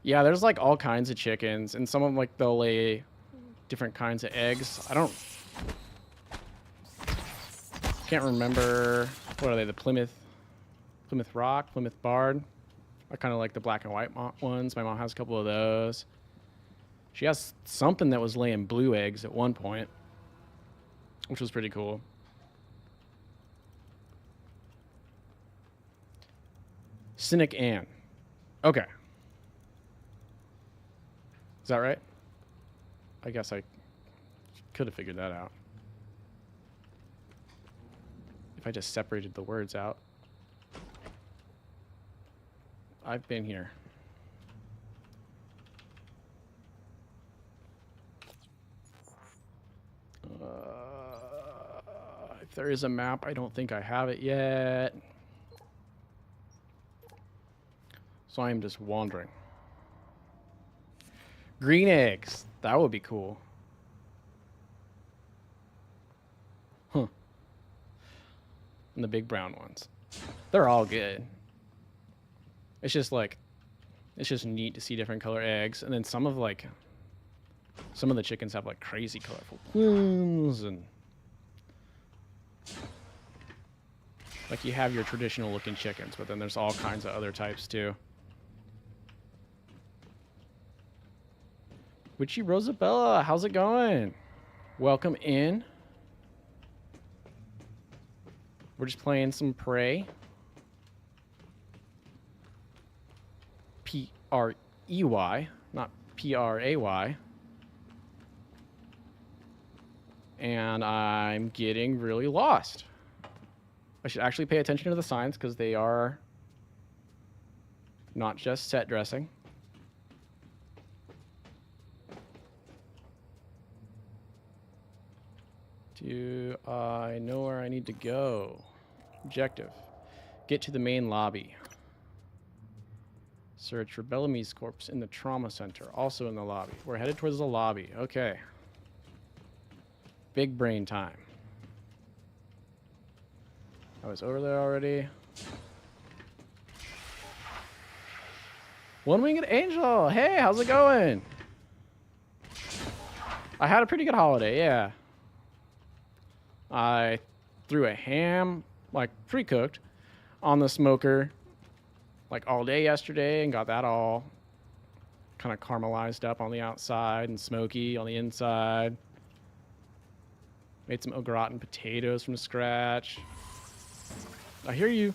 Yeah, there's like all kinds of chickens, and some of them, like, they'll lay different kinds of eggs. Can't remember. What are they? The Plymouth Rock, Plymouth Bard. I kind of like the black and white ones. My mom has a couple of those. She has something that was laying blue eggs at one point, which was pretty cool. Cynic Ann. Okay. Is that right? I guess I could have figured that out. If I just separated the words out. I've been here. If there is a map, I don't think I have it yet. So I am just wandering. Green eggs. That would be cool. Huh. And the big brown ones. They're all good. It's just like, it's just neat to see different color eggs. And then some of the chickens have like crazy colorful plumes, and like you have your traditional looking chickens, but then there's all kinds of other types too. Witchy Rosabella, how's it going? Welcome in. We're just playing some Prey. P-R-E-Y, not P-R-A-Y. And I'm getting really lost. I should actually pay attention to the signs because they are not just set dressing. Do I know where I need to go? Objective. Get to the main lobby. Search for Bellamy's corpse in the trauma center, also in the lobby. We're headed towards the lobby. Okay. Big brain time. I was over there already. One-winged angel. Hey, how's it going? I had a pretty good holiday, yeah. I threw a ham, like pre-cooked, on the smoker like all day yesterday and got that all kind of caramelized up on the outside and smoky on the inside. Made some au gratin potatoes from scratch. I hear you.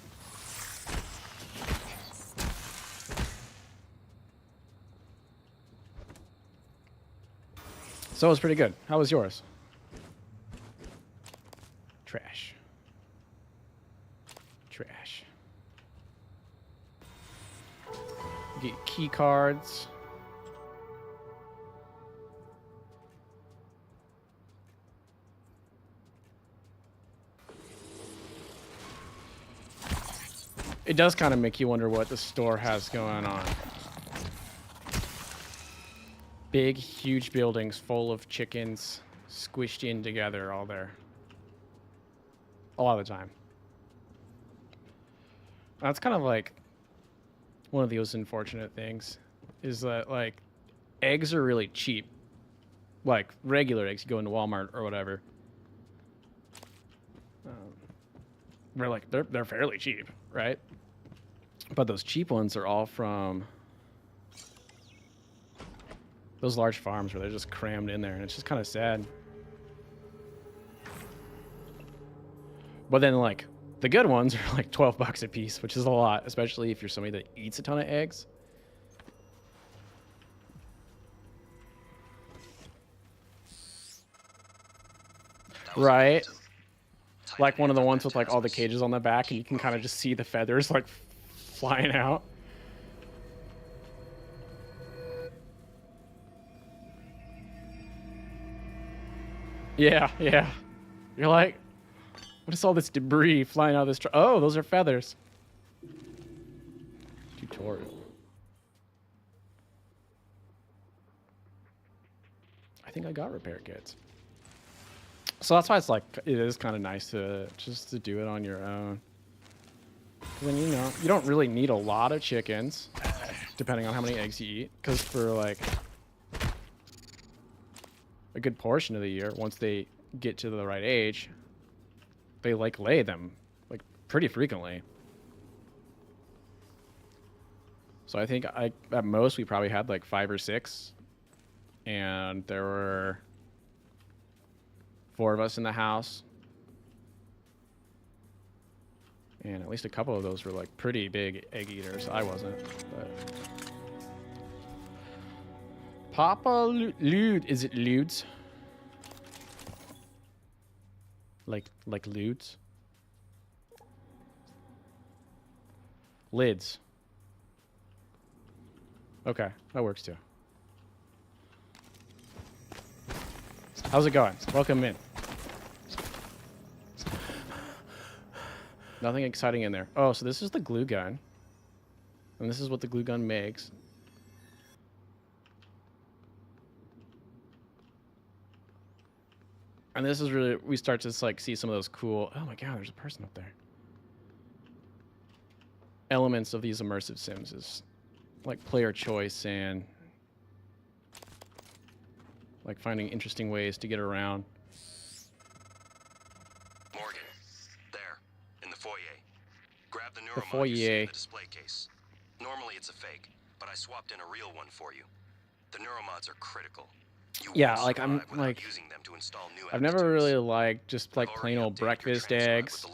So it was pretty good. How was yours? Trash. Trash. Get key cards. It does kind of make you wonder what the store has going on. Big, huge buildings full of chickens squished in together all there. A lot of the time. That's kind of like one of those unfortunate things is that like eggs are really cheap. Like regular eggs, you go into Walmart or whatever. They're fairly cheap, right? But those cheap ones are all from those large farms where they're just crammed in there, and it's just kind of sad. But then, like, the good ones are like 12 bucks a piece, which is a lot, especially if you're somebody that eats a ton of eggs. Right? Like one of the ones with like all the cages on the back, and you can kind of just see the feathers like flying out. Yeah, yeah. You're like, what is all this debris flying out of this truck? Oh, those are feathers. Tutorial. I think I got repair kits. So that's why it's like, it is kind of nice to just to do it on your own. Then, you know, you don't really need a lot of chickens, depending on how many eggs you eat. Because for like a good portion of the year, once they get to the right age, they like lay them like pretty frequently. So I think at most we probably had like 5 or 6, and there were 4 of us in the house, and at least a couple of those were like pretty big egg eaters. I wasn't, but Papa Lude, is it Ludes? Like Ludes? Lids. Okay, that works too. How's it going? Welcome in. Nothing exciting in there. Oh, so this is the glue gun. And this is what the glue gun makes. And this is really, we start to like see some of those cool, oh my god, there's a person up there. Elements of these immersive sims is like player choice and like finding interesting ways to get around. Morgan, there, in the foyer. Grab the The neuromod foyer. you see in the display case. Normally it's a fake, but I swapped in a real one for you. The neuromods are critical. You Yeah, won't like I'm survive without like using them to install new I've never aptitudes. really liked just like plain old breakfast eggs,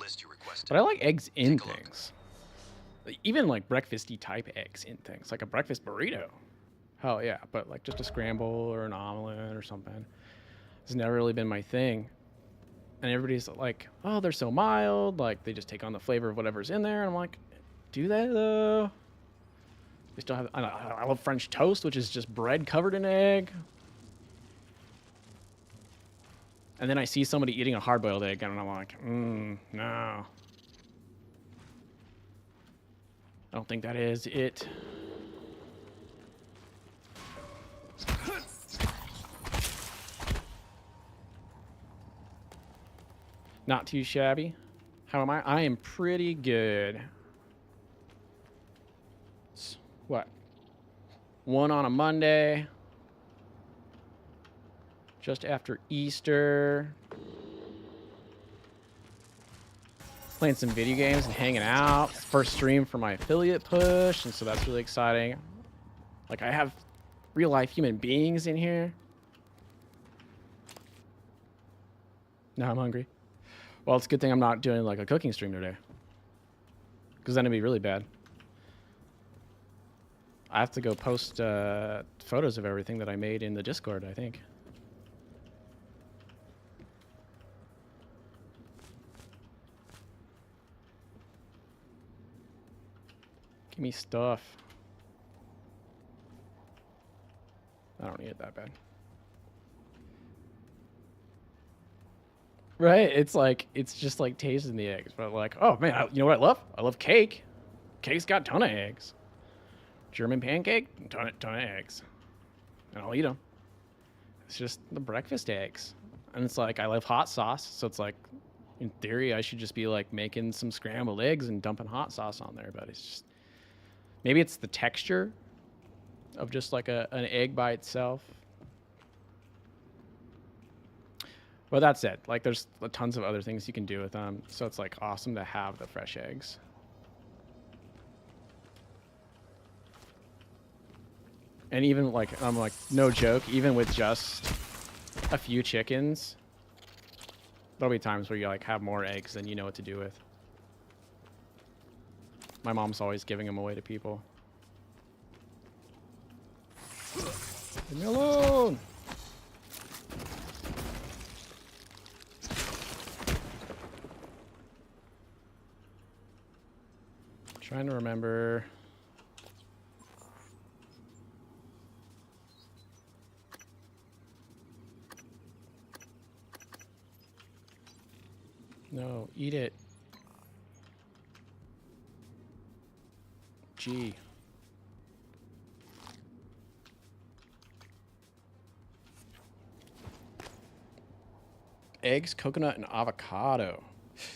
but I like eggs in things. Even like breakfasty type eggs in things, like a breakfast burrito. Hell yeah, but like just a scramble or an omelet or something. It's never really been my thing. And everybody's like, oh, they're so mild, like they just take on the flavor of whatever's in there. And I'm like, do they though? They still have. I love French toast, which is just bread covered in egg. And then I see somebody eating a hard-boiled egg, and I'm like, no. I don't think that is it. Not too shabby. How am I? I am pretty good. It's what? 1 on a Monday. Just after Easter. Playing some video games and hanging out. First stream for my affiliate push, and so that's really exciting. Like, I have real life human beings in here. Now I'm hungry. Well, it's a good thing I'm not doing like a cooking stream today, because then it'd be really bad. I have to go post photos of everything that I made in the Discord, I think. Give me stuff. I don't need it that bad. Right? It's like, it's just like tasting the eggs. But like, oh man, you know what I love? I love cake. Cake's got a ton of eggs. German pancake, ton of eggs. And I'll eat them. It's just the breakfast eggs. And it's like, I love hot sauce. So it's like, in theory, I should just be like making some scrambled eggs and dumping hot sauce on there. But it's just, maybe it's the texture of just like an egg by itself. Well, that's it. Like, there's tons of other things you can do with them. So it's like awesome to have the fresh eggs. And even like, I'm like, no joke, even with just a few chickens, there'll be times where you like have more eggs than you know what to do with. My mom's always giving them away to people. Leave me alone! Trying to remember. No, eat it. G. Eggs, coconut, and avocado.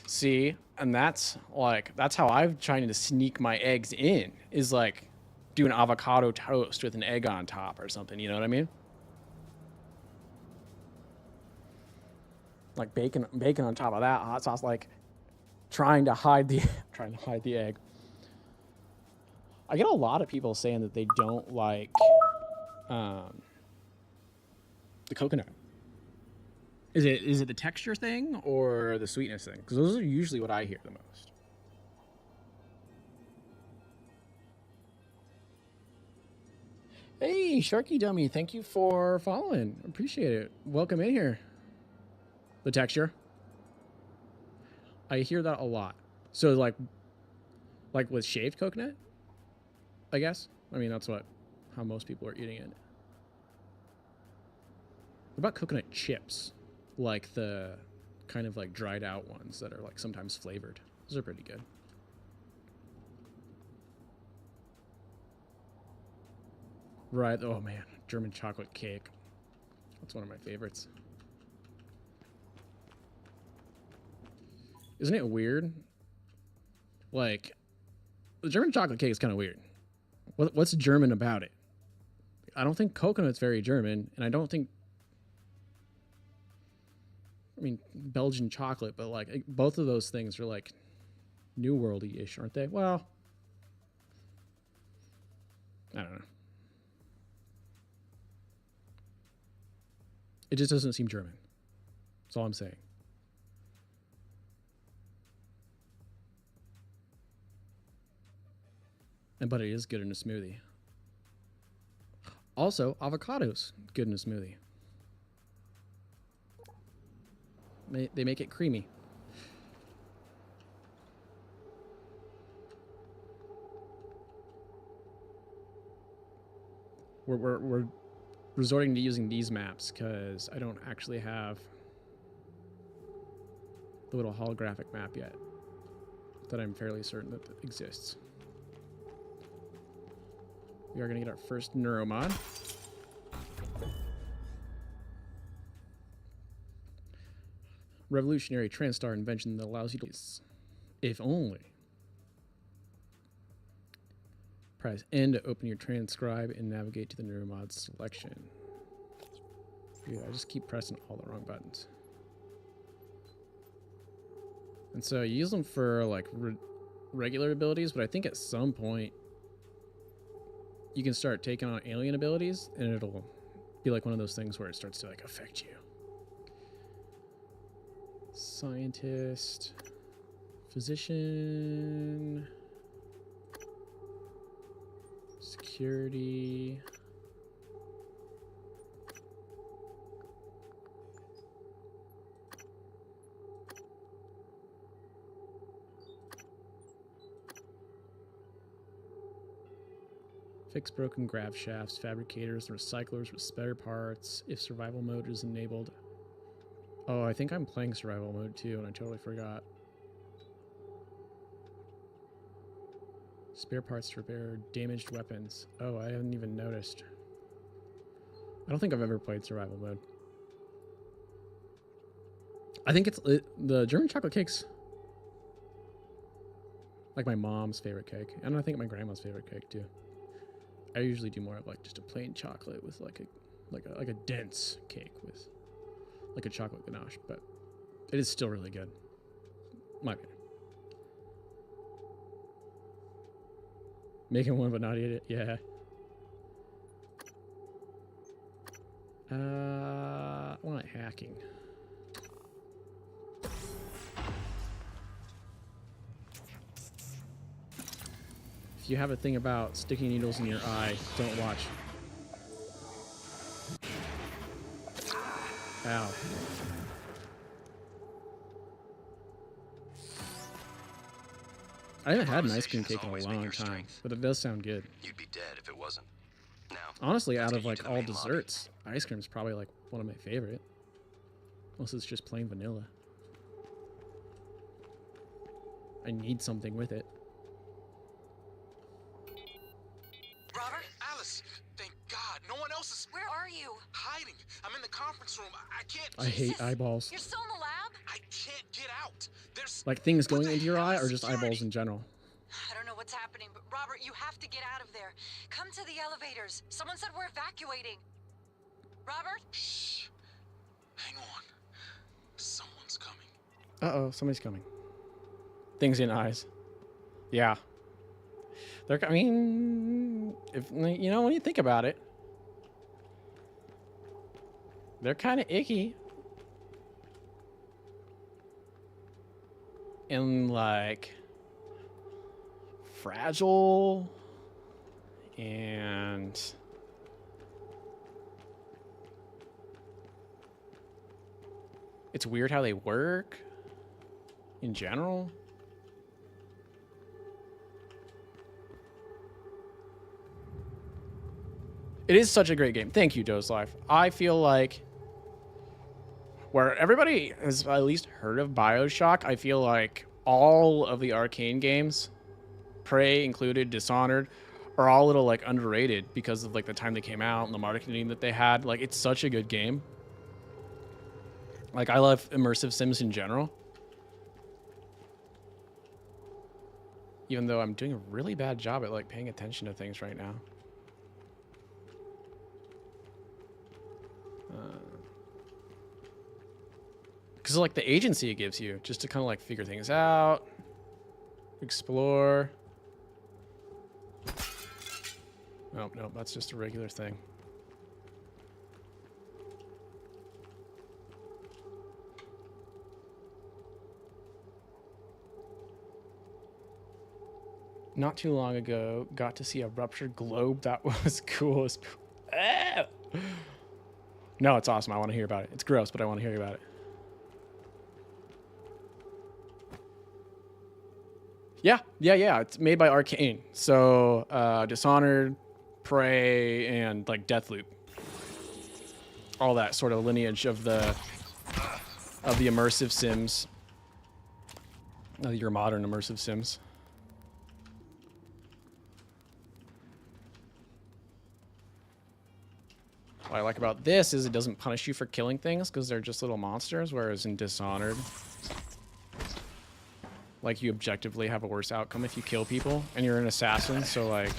See, and that's how I'm trying to sneak my eggs in, is like do an avocado toast with an egg on top or something, you know what I mean? Like bacon on top of that, hot sauce, like trying to hide the egg. I get a lot of people saying that they don't like the coconut. Is it the texture thing or the sweetness thing? Because those are usually what I hear the most. Hey, Sharky Dummy, thank you for following. Appreciate it. Welcome in here. The texture. I hear that a lot. So like with shaved coconut, I guess. I mean, that's how most people are eating it. What about coconut chips? Like the kind of like dried out ones that are like sometimes flavored. Those are pretty good. Right. Oh, man. German chocolate cake. That's one of my favorites. Isn't it weird? Like, the German chocolate cake is kind of weird. What's German about it? I don't think coconut's very German, and I don't think... I mean, Belgian chocolate, but, like, both of those things are, like, New World-y-ish, aren't they? Well, I don't know. It just doesn't seem German. That's all I'm saying. But it is good in a smoothie. Also, avocados good in a smoothie. They make it creamy. We're resorting to using these maps because I don't actually have the little holographic map yet that I'm fairly certain that exists. We are going to get our first neuromod. Revolutionary TranStar invention that allows you to... If only. Press N to open your transcribe and navigate to the neuromod selection. Dude, I just keep pressing all the wrong buttons. And so you use them for like regular abilities, but I think at some point you can start taking on alien abilities and it'll be like one of those things where it starts to like affect you. Scientist, physician, security. Fix broken grav shafts, fabricators, recyclers with spare parts, if survival mode is enabled. Oh, I think I'm playing survival mode too, and I totally forgot. Spare parts to repair damaged weapons. Oh, I haven't even noticed. I don't think I've ever played survival mode. I think it's the German chocolate cake's like my mom's favorite cake, and I think my grandma's favorite cake too. I usually do more of like just a plain chocolate with like a dense cake with like a chocolate ganache, but it is still really good. My opinion. Making one but not eat it, yeah. I want hacking. If you have a thing about sticky needles in your eye, don't watch. Ow. I haven't had an ice cream cake in a long time, but it does sound good. You'd be dead if it wasn't. Now, honestly, out of like all desserts, ice cream is probably like one of my favorite. Unless it's just plain vanilla. I need something with it. Robert? Alice, thank God. No one else is... Where are you? Hiding. I'm in the conference room. I can't... I hate eyeballs. You're still in the lab? I can't get out. There's... Like things going into your eye or just eyeballs in general? I don't know what's happening, but Robert, you have to get out of there. Come to the elevators. Someone said we're evacuating. Robert? Shh. Hang on. Someone's coming. Uh-oh, somebody's coming. Things in eyes. Yeah. They're, I mean, if you know, when you think about it, they're kind of icky. And like fragile and it's weird how they work in general. It is such a great game. Thank you, Doe's Life. I feel like where everybody has at least heard of BioShock, I feel like all of the Arcane games, Prey included, Dishonored, are all a little like underrated because of like the time they came out and the marketing that they had. Like, it's such a good game. Like, I love immersive sims in general. Even though I'm doing a really bad job at like paying attention to things right now. Because like the agency it gives you just to kind of like figure things out, explore. Nope, nope, that's just a regular thing. Not too long ago, got to see a ruptured globe. That was cool as... Ah! No, it's awesome. I want to hear about it. It's gross, but I want to hear about it. Yeah. It's made by Arcane. So, Dishonored, Prey, and like Deathloop. All that sort of lineage of the immersive sims. Your modern immersive sims. What I like about this is it doesn't punish you for killing things because they're just little monsters, whereas in Dishonored, like, you objectively have a worse outcome if you kill people, and you're an assassin, so like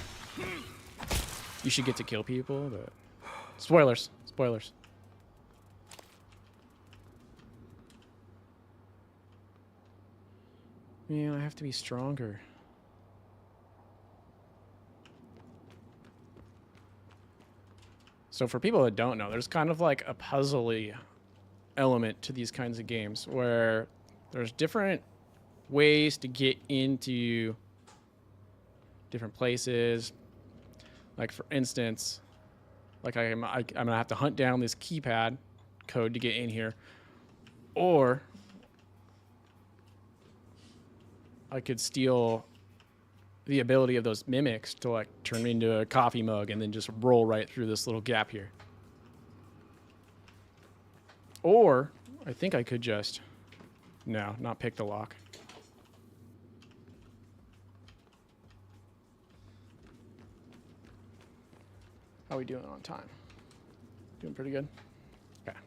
you should get to kill people, but spoilers. Man, I have to be stronger. So for people that don't know, there's kind of like a puzzly element to these kinds of games where there's different ways to get into different places. Like, for instance, like I'm gonna have to hunt down this keypad code to get in here, or I could steal the ability of those mimics to like turn me into a coffee mug and then just roll right through this little gap here. Or I think I could just, no, not pick the lock. How are we doing on time? Doing pretty good? Okay.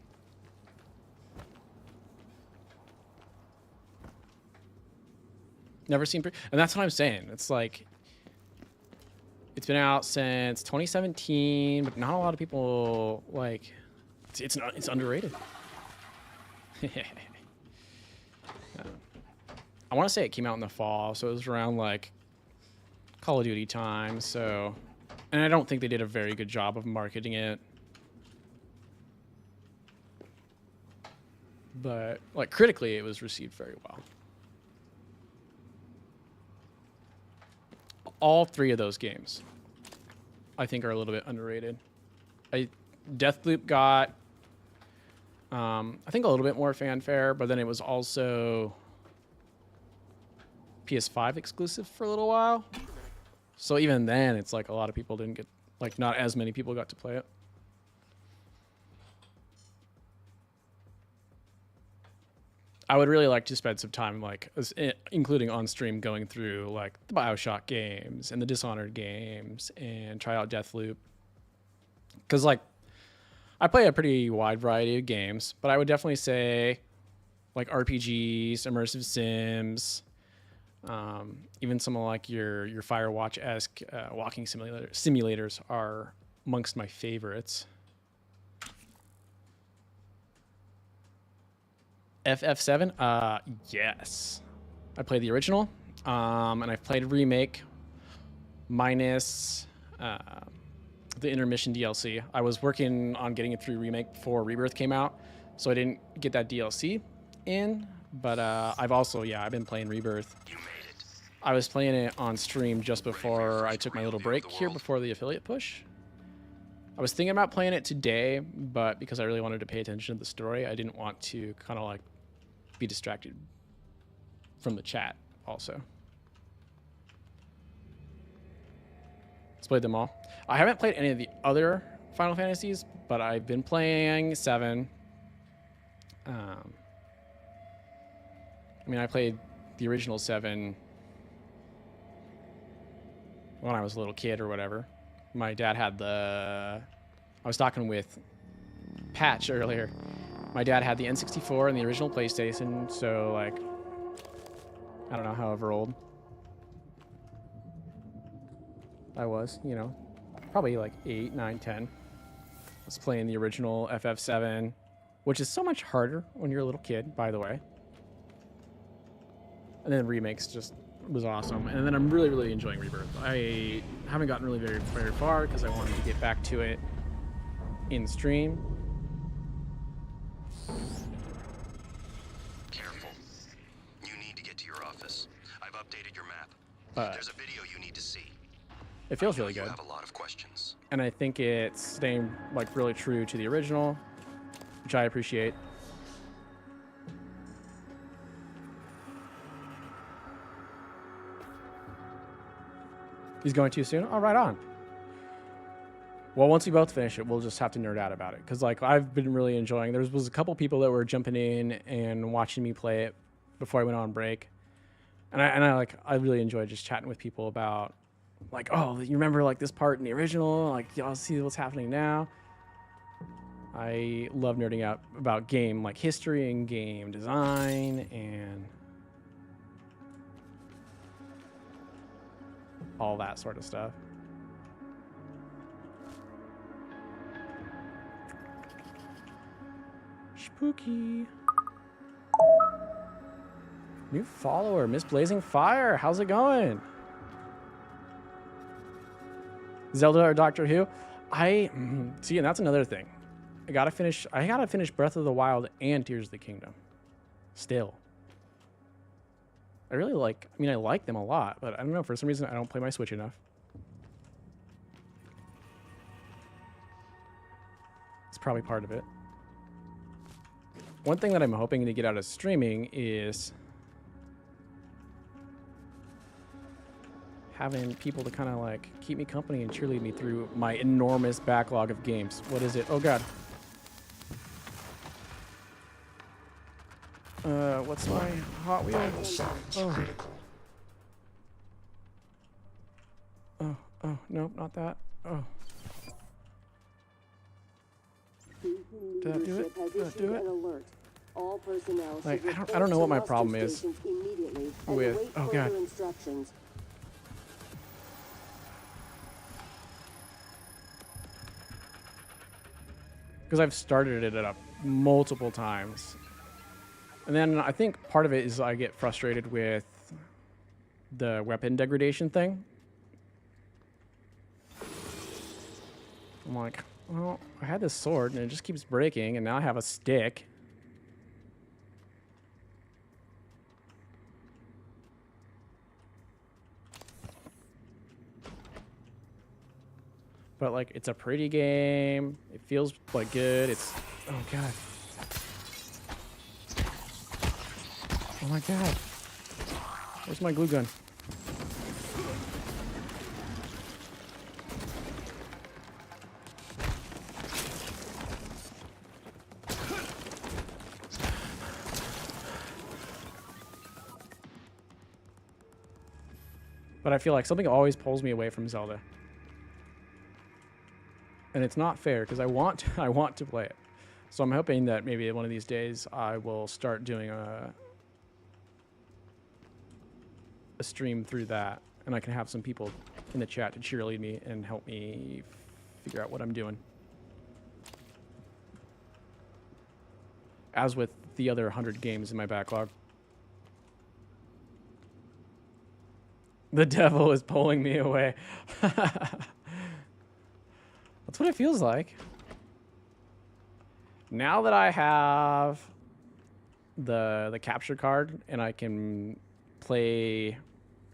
Never seen, and that's what I'm saying. It's like, it's been out since 2017, but not a lot of people like. It's underrated. I want to say it came out in the fall, so it was around like Call of Duty time. So, and I don't think they did a very good job of marketing it. But like critically, it was received very well. All three of those games, I think, are a little bit underrated. Deathloop got, I think, a little bit more fanfare, but then it was also PS5 exclusive for a little while. So even then, it's like a lot of people didn't get, like, not as many people got to play it. I would really like to spend some time, like, including on stream, going through like the BioShock games and the Dishonored games and try out Deathloop. Because like, I play a pretty wide variety of games, but I would definitely say like RPGs, immersive sims, even some of like your Firewatch-esque walking simulators are amongst my favorites. FF7? Yes. I played the original, and I've played Remake minus the intermission DLC. I was working on getting it through Remake before Rebirth came out, so I didn't get that DLC in, but I've also, I've been playing Rebirth. I was playing it on stream just before I took my little break here before the affiliate push. I was thinking about playing it today, but because I really wanted to pay attention to the story, I didn't want to kind of like be distracted from the chat also. Let's play them all. I haven't played any of the other Final Fantasies, but I've been playing 7. I mean, I played the original 7 when I was a little kid or whatever. My dad had the... I was talking with Patch earlier. My dad had the N64 and the original PlayStation, so like, I don't know, however old I was, you know, probably like 8, 9, 10. I was playing the original FF7, which is so much harder when you're a little kid, by the way. And then remakes just was awesome. And then I'm really, really enjoying Rebirth. I haven't gotten really very, very far because I wanted to get back to it in stream. Careful. You need to get to your office. I've updated your map. But there's a video you need to see. It feels really good. You have a lot of questions. And I think it's staying like really true to the original, which I appreciate. He's going too soon? Oh, right on. Well, once we both finish it, we'll just have to nerd out about it. Because, like, I've been really enjoying... There was a couple people that were jumping in and watching me play it before I went on break. And I really enjoyed just chatting with people about, like, oh, you remember, like, this part in the original? Like, y'all see what's happening now? I love nerding out about game, like, history and game design and... all that sort of stuff. Spooky. New follower, Miss Blazing Fire. How's it going? Zelda or Doctor Who? See, and that's another thing. I gotta finish Breath of the Wild and Tears of the Kingdom. Still. I really like, I like them a lot, but I don't know, for some reason I don't play my Switch enough. It's probably part of it. One thing that I'm hoping to get out of streaming is having people to kind of like keep me company and cheerlead me through my enormous backlog of games. What is it? Oh God. What's my Hot Wheel? Oh. Oh, no, not that. Oh. Did that do it? Did that do it? All personnel like, I don't know what my problem is with... Oh, God. Because I've started it up multiple times. And then I think part of it is I get frustrated with the weapon degradation thing. I'm like, well, I had this sword and it just keeps breaking, and now I have a stick. But like, it's a pretty game. It feels like good. It's, oh God. Oh my God. Where's my glue gun? But I feel like something always pulls me away from Zelda. And it's not fair because I want to play it. So I'm hoping that maybe one of these days I will start doing a stream through that, and I can have some people in the chat to cheerlead me and help me figure out what I'm doing. As with the other 100 games in my backlog. The devil is pulling me away. That's what it feels like. Now that I have the capture card and I can play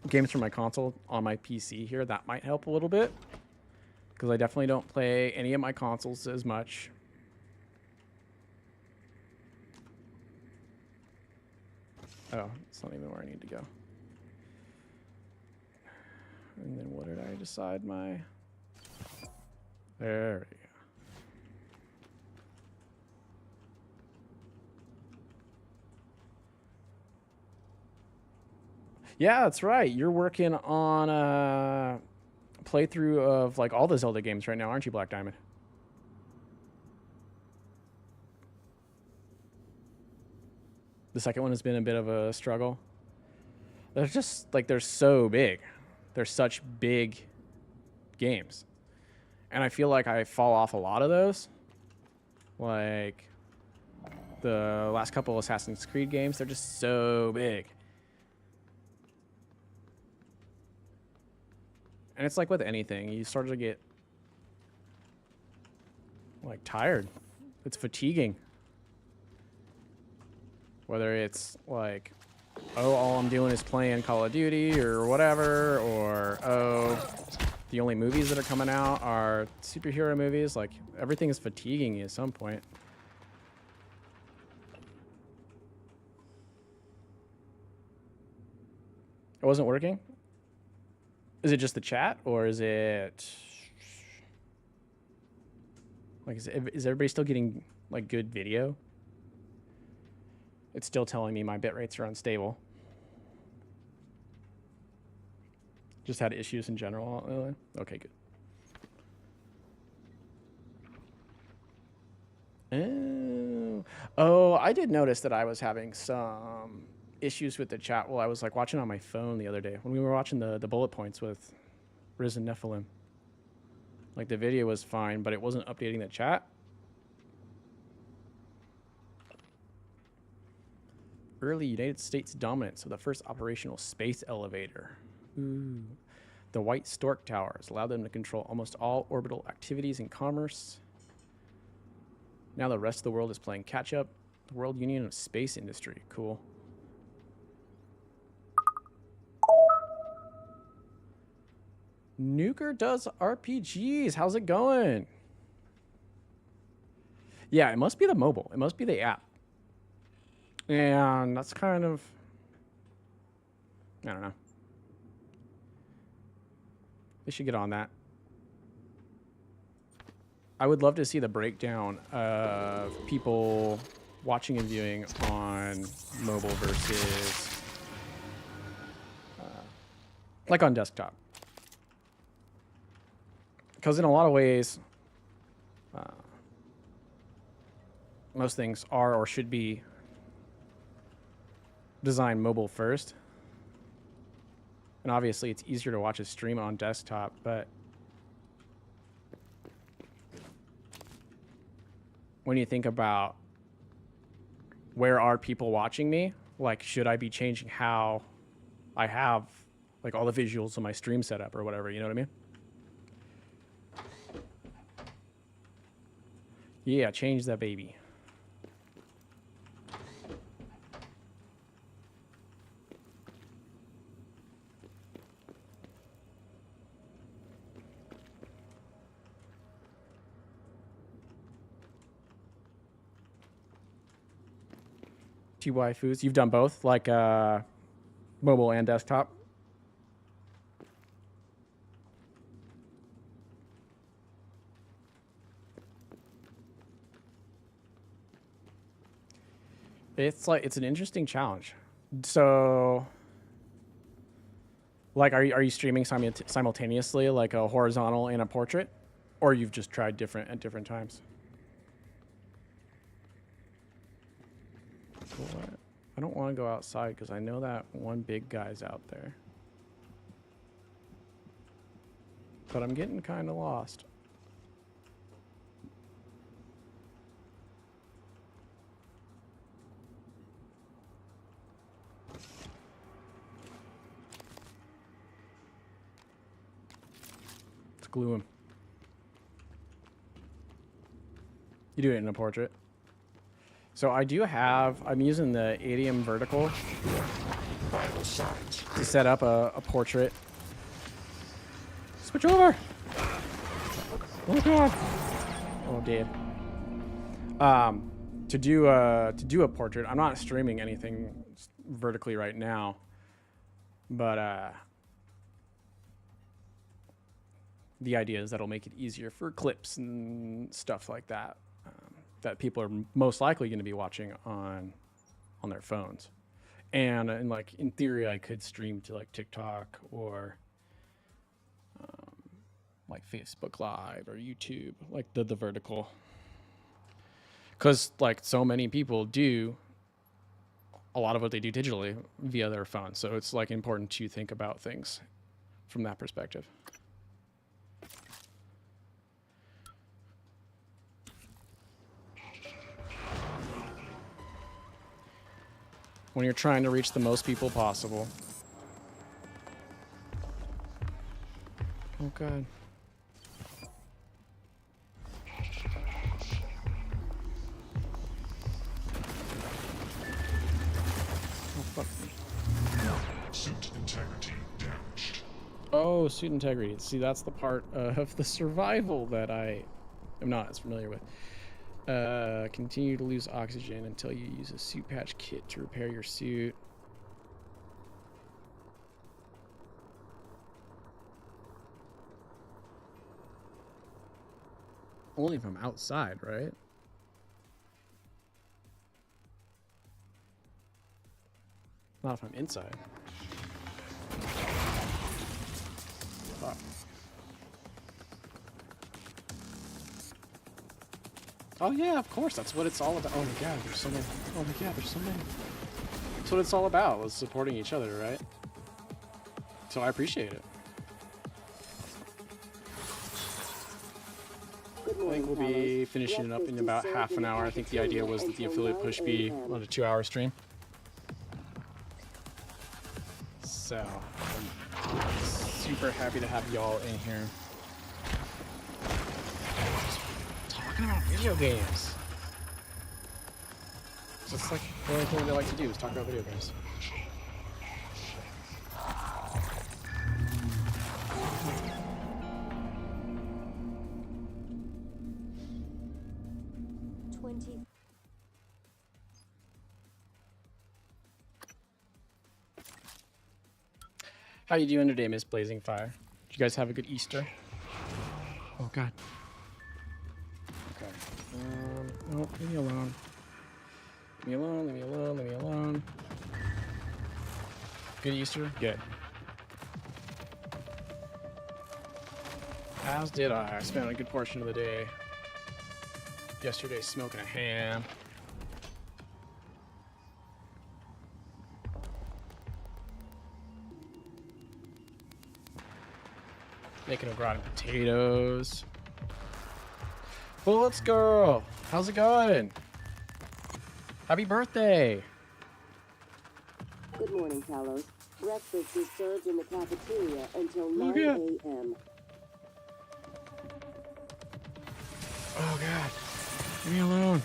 games from my console on my PC here, that might help a little bit. Because I definitely don't play any of my consoles as much. Oh, it's not even where I need to go. And then what did I decide my... There we go. Yeah, that's right. You're working on a playthrough of like all the Zelda games right now, aren't you, Black Diamond? The second one has been a bit of a struggle. They're just like, they're so big. They're such big games. And I feel like I fall off a lot of those. Like the last couple Assassin's Creed games, they're just so big. And it's like with anything, you start to get like tired. It's fatiguing. Whether it's like, oh, all I'm doing is playing Call of Duty or whatever, or oh, the only movies that are coming out are superhero movies. Like, everything is fatiguing you at some point. It wasn't working? Is it just the chat, or is it like, is everybody still getting like good video? It's still telling me my bit rates are unstable. Just had issues in general. Okay, good. Oh, I did notice that I was having some issues with the chat while I was like watching on my phone the other day when we were watching the bullet points with Risen Nephilim. Like, the video was fine, but it wasn't updating the chat. Early United States dominance of the first operational space elevator. Ooh. The White Stork Towers allowed them to control almost all orbital activities and commerce. Now the rest of the world is playing catch up. The World Union of Space Industry. Cool. Nuker does RPGs. How's it going? Yeah, it must be the mobile. It must be the app. And that's kind of, I don't know. They should get on that. I would love to see the breakdown of people watching and viewing on mobile versus like on desktop. Because in a lot of ways, most things are or should be designed mobile first. And obviously it's easier to watch a stream on desktop, but when you think about where are people watching me, like, should I be changing how I have like all the visuals of my stream setup or whatever, you know what I mean? Yeah, change that baby. Two waifus. You've done both, like mobile and desktop. It's like, it's an interesting challenge. So, like, are you streaming simultaneously, like a horizontal and a portrait, or you've just tried different at different times? What? I don't want to go outside because I know that one big guy's out there. But I'm getting kind of lost. Let's glue him. You do it in a portrait. So I do have, I'm using the ADM vertical to set up a portrait. Switch over. Oh god. Oh, dead. To do a portrait, I'm not streaming anything vertically right now, but the idea is that'll make it easier for clips and stuff like that. That people are most likely going to be watching on their phones. And like in theory, I could stream to like TikTok or like Facebook Live or YouTube, like the vertical. Because like so many people do a lot of what they do digitally via their phone. So it's like important to think about things from that perspective. When you're trying to reach the most people possible. Oh God. Suit integrity damaged. Oh, suit integrity. See, that's the part of the survival that I am not as familiar with. Continue to lose oxygen until you use a suit patch kit to repair your suit. Only if I'm outside, right? Not if I'm inside. Fuck. Oh yeah, of course, that's what it's all about. Oh my God, there's so many. Oh my God, there's so many. That's what it's all about, was supporting each other, right? So I appreciate it. I think we'll be finishing it up in about half an hour. I think the idea was that the affiliate push be on a 2-hour stream. So, I'm super happy to have y'all in here. Just talking about video games. Just like the only thing they like to do is talk about video games. How you doing today, Miss Blazing Fire? Did you guys have a good Easter? Oh God. Okay. No, leave me alone. Leave me alone. Leave me alone. Leave me alone. Good Easter. Good. As did I. I spent a good portion of the day yesterday smoking a ham. Making a gratin potatoes. Bullets girl, how's it going? Happy birthday. Good morning, Talos. Breakfast is served in the cafeteria until 9 a.m. Oh God, leave me alone.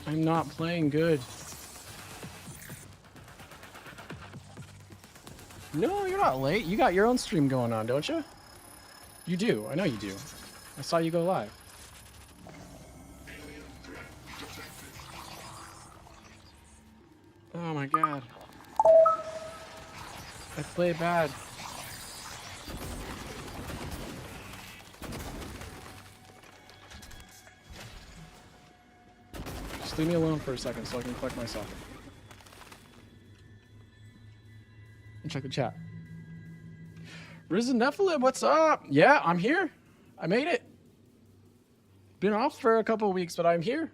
I'm not playing good. No, you're not late. You got your own stream going on, don't you? You do. I know you do. I saw you go live. Oh my God. I played bad. Just leave me alone for a second so I can collect myself. And check the chat. Risen Nephilim, what's up? Yeah, I'm here. I made it. Been off for a couple of weeks, but I'm here.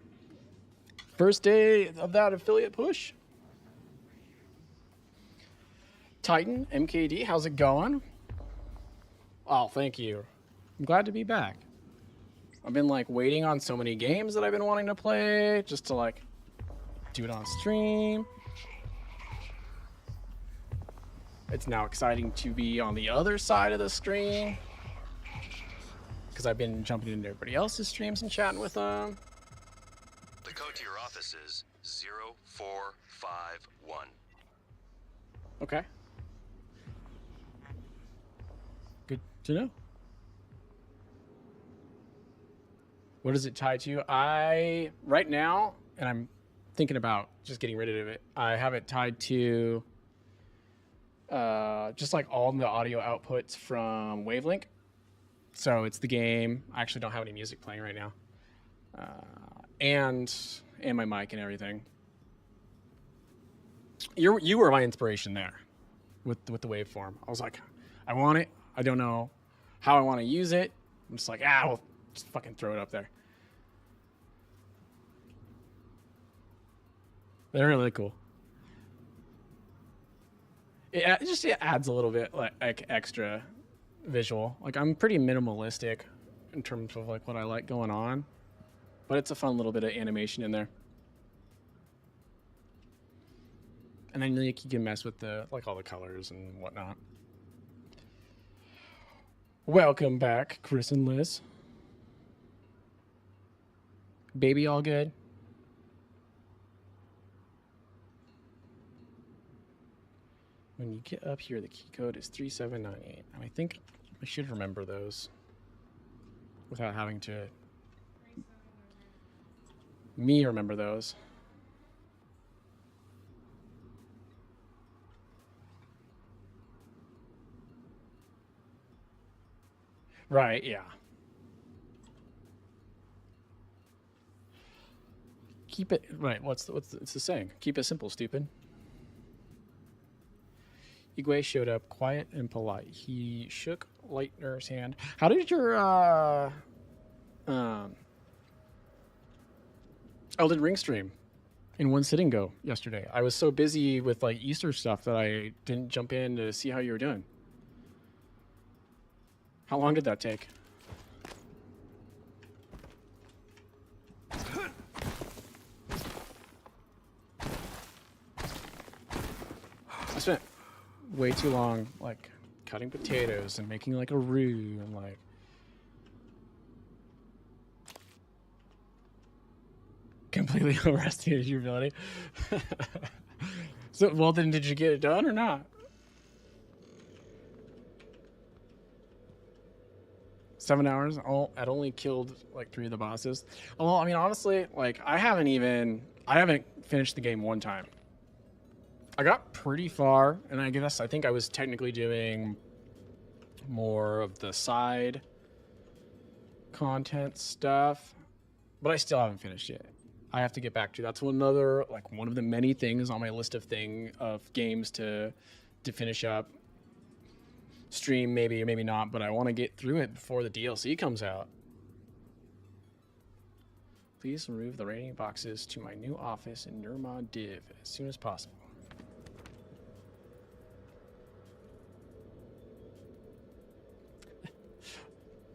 First day of that affiliate push. Titan, MKD, how's it going? Oh, thank you. I'm glad to be back. I've been like waiting on so many games that I've been wanting to play just to like do it on stream. It's now exciting to be on the other side of the screen because I've been jumping into everybody else's streams and chatting with them. The code to your office is 0451. Okay. Good to know. What is it tied to? Right now, and I'm thinking about just getting rid of it, I have it tied to just like all the audio outputs from Wavelink. So it's the game. I actually don't have any music playing right now. And my mic and everything. You were my inspiration there with the waveform. I was like, I want it. I don't know how I want to use it. I'm just like, well, just fucking throw it up there. They're really cool. It adds a little bit like extra visual. Like I'm pretty minimalistic in terms of like what I like going on, but it's a fun little bit of animation in there. And then like, you can mess with the like all the colors and whatnot. Welcome back, Chris and Liz. Baby, all good? When you get up here, the key code is 3798. And I think I should remember those without having to remember those. Right, yeah. Keep it right. It's the saying? Keep it simple, stupid. Igwe showed up quiet and polite. He shook Leitner's hand. How did your Elden Ring stream in one sitting go yesterday? I was so busy with like Easter stuff that I didn't jump in to see how you were doing. How long did that take? I spent way too long like cutting potatoes and making like a roux and like completely overestimated your ability. So well then did you get it done or not? 7 hours. I'd only killed like 3 of the bosses. Well, I mean honestly, like I haven't finished the game one time. I got pretty far, and I think I was technically doing more of the side content stuff, but I still haven't finished it. I have to get back to. That's one of the many things on my list of games to finish up. Stream maybe or maybe not, but I want to get through it before the DLC comes out. Please remove the rating boxes to my new office in Nurma Div as soon as possible.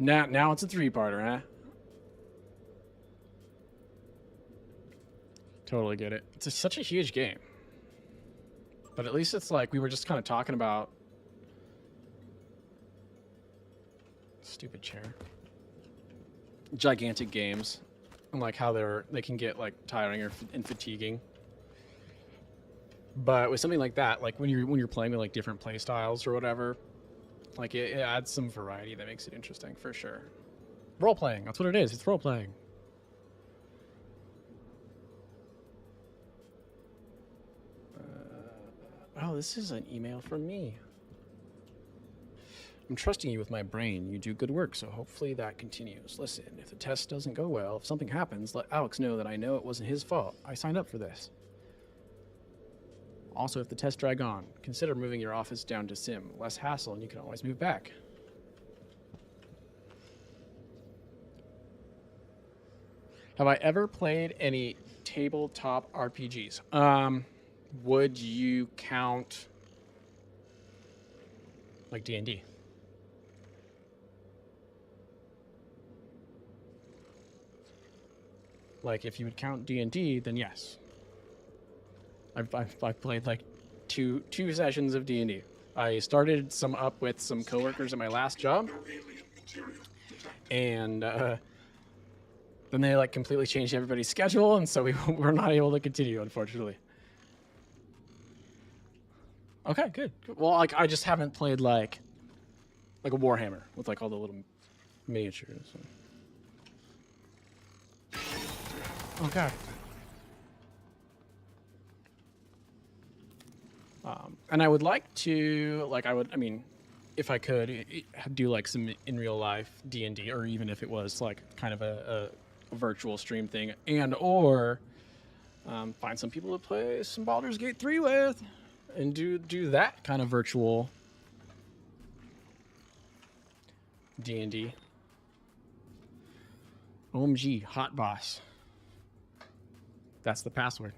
Now it's a 3-parter, huh? Totally get it. It's such a huge game. But at least it's like we were just kind of talking about stupid chair. Gigantic games and like how they can get like tiring and fatiguing. But with something like that, like when you're playing with like different play styles or whatever, like it adds some variety that makes it interesting for sure. Role playing, that's what it is. It's role playing. Oh, this is an email from me. I'm trusting you with my brain. You do good work, so hopefully that continues. Listen, if the test doesn't go well, if something happens, let Alex know that I know it wasn't his fault. I signed up for this. Also, if the tests drag on, consider moving your office down to Sim. Less hassle, and you can always move back. Have I ever played any tabletop RPGs? Would you count like D&D? Like if you would count D&D, then yes. I've played like two sessions of D&D. I started some up with some coworkers at my last job, and then they like completely changed everybody's schedule, and so we were not able to continue, unfortunately. Okay, good. Well, like I just haven't played like a Warhammer with like all the little miniatures. Okay. And I would like to, like, I mean, if I could, do like some in real life D&D, or even if it was like kind of a virtual stream thing, and or Find some people to play some Baldur's Gate 3 with, and do that kind of virtual D&D. OMG, hot boss. That's the password.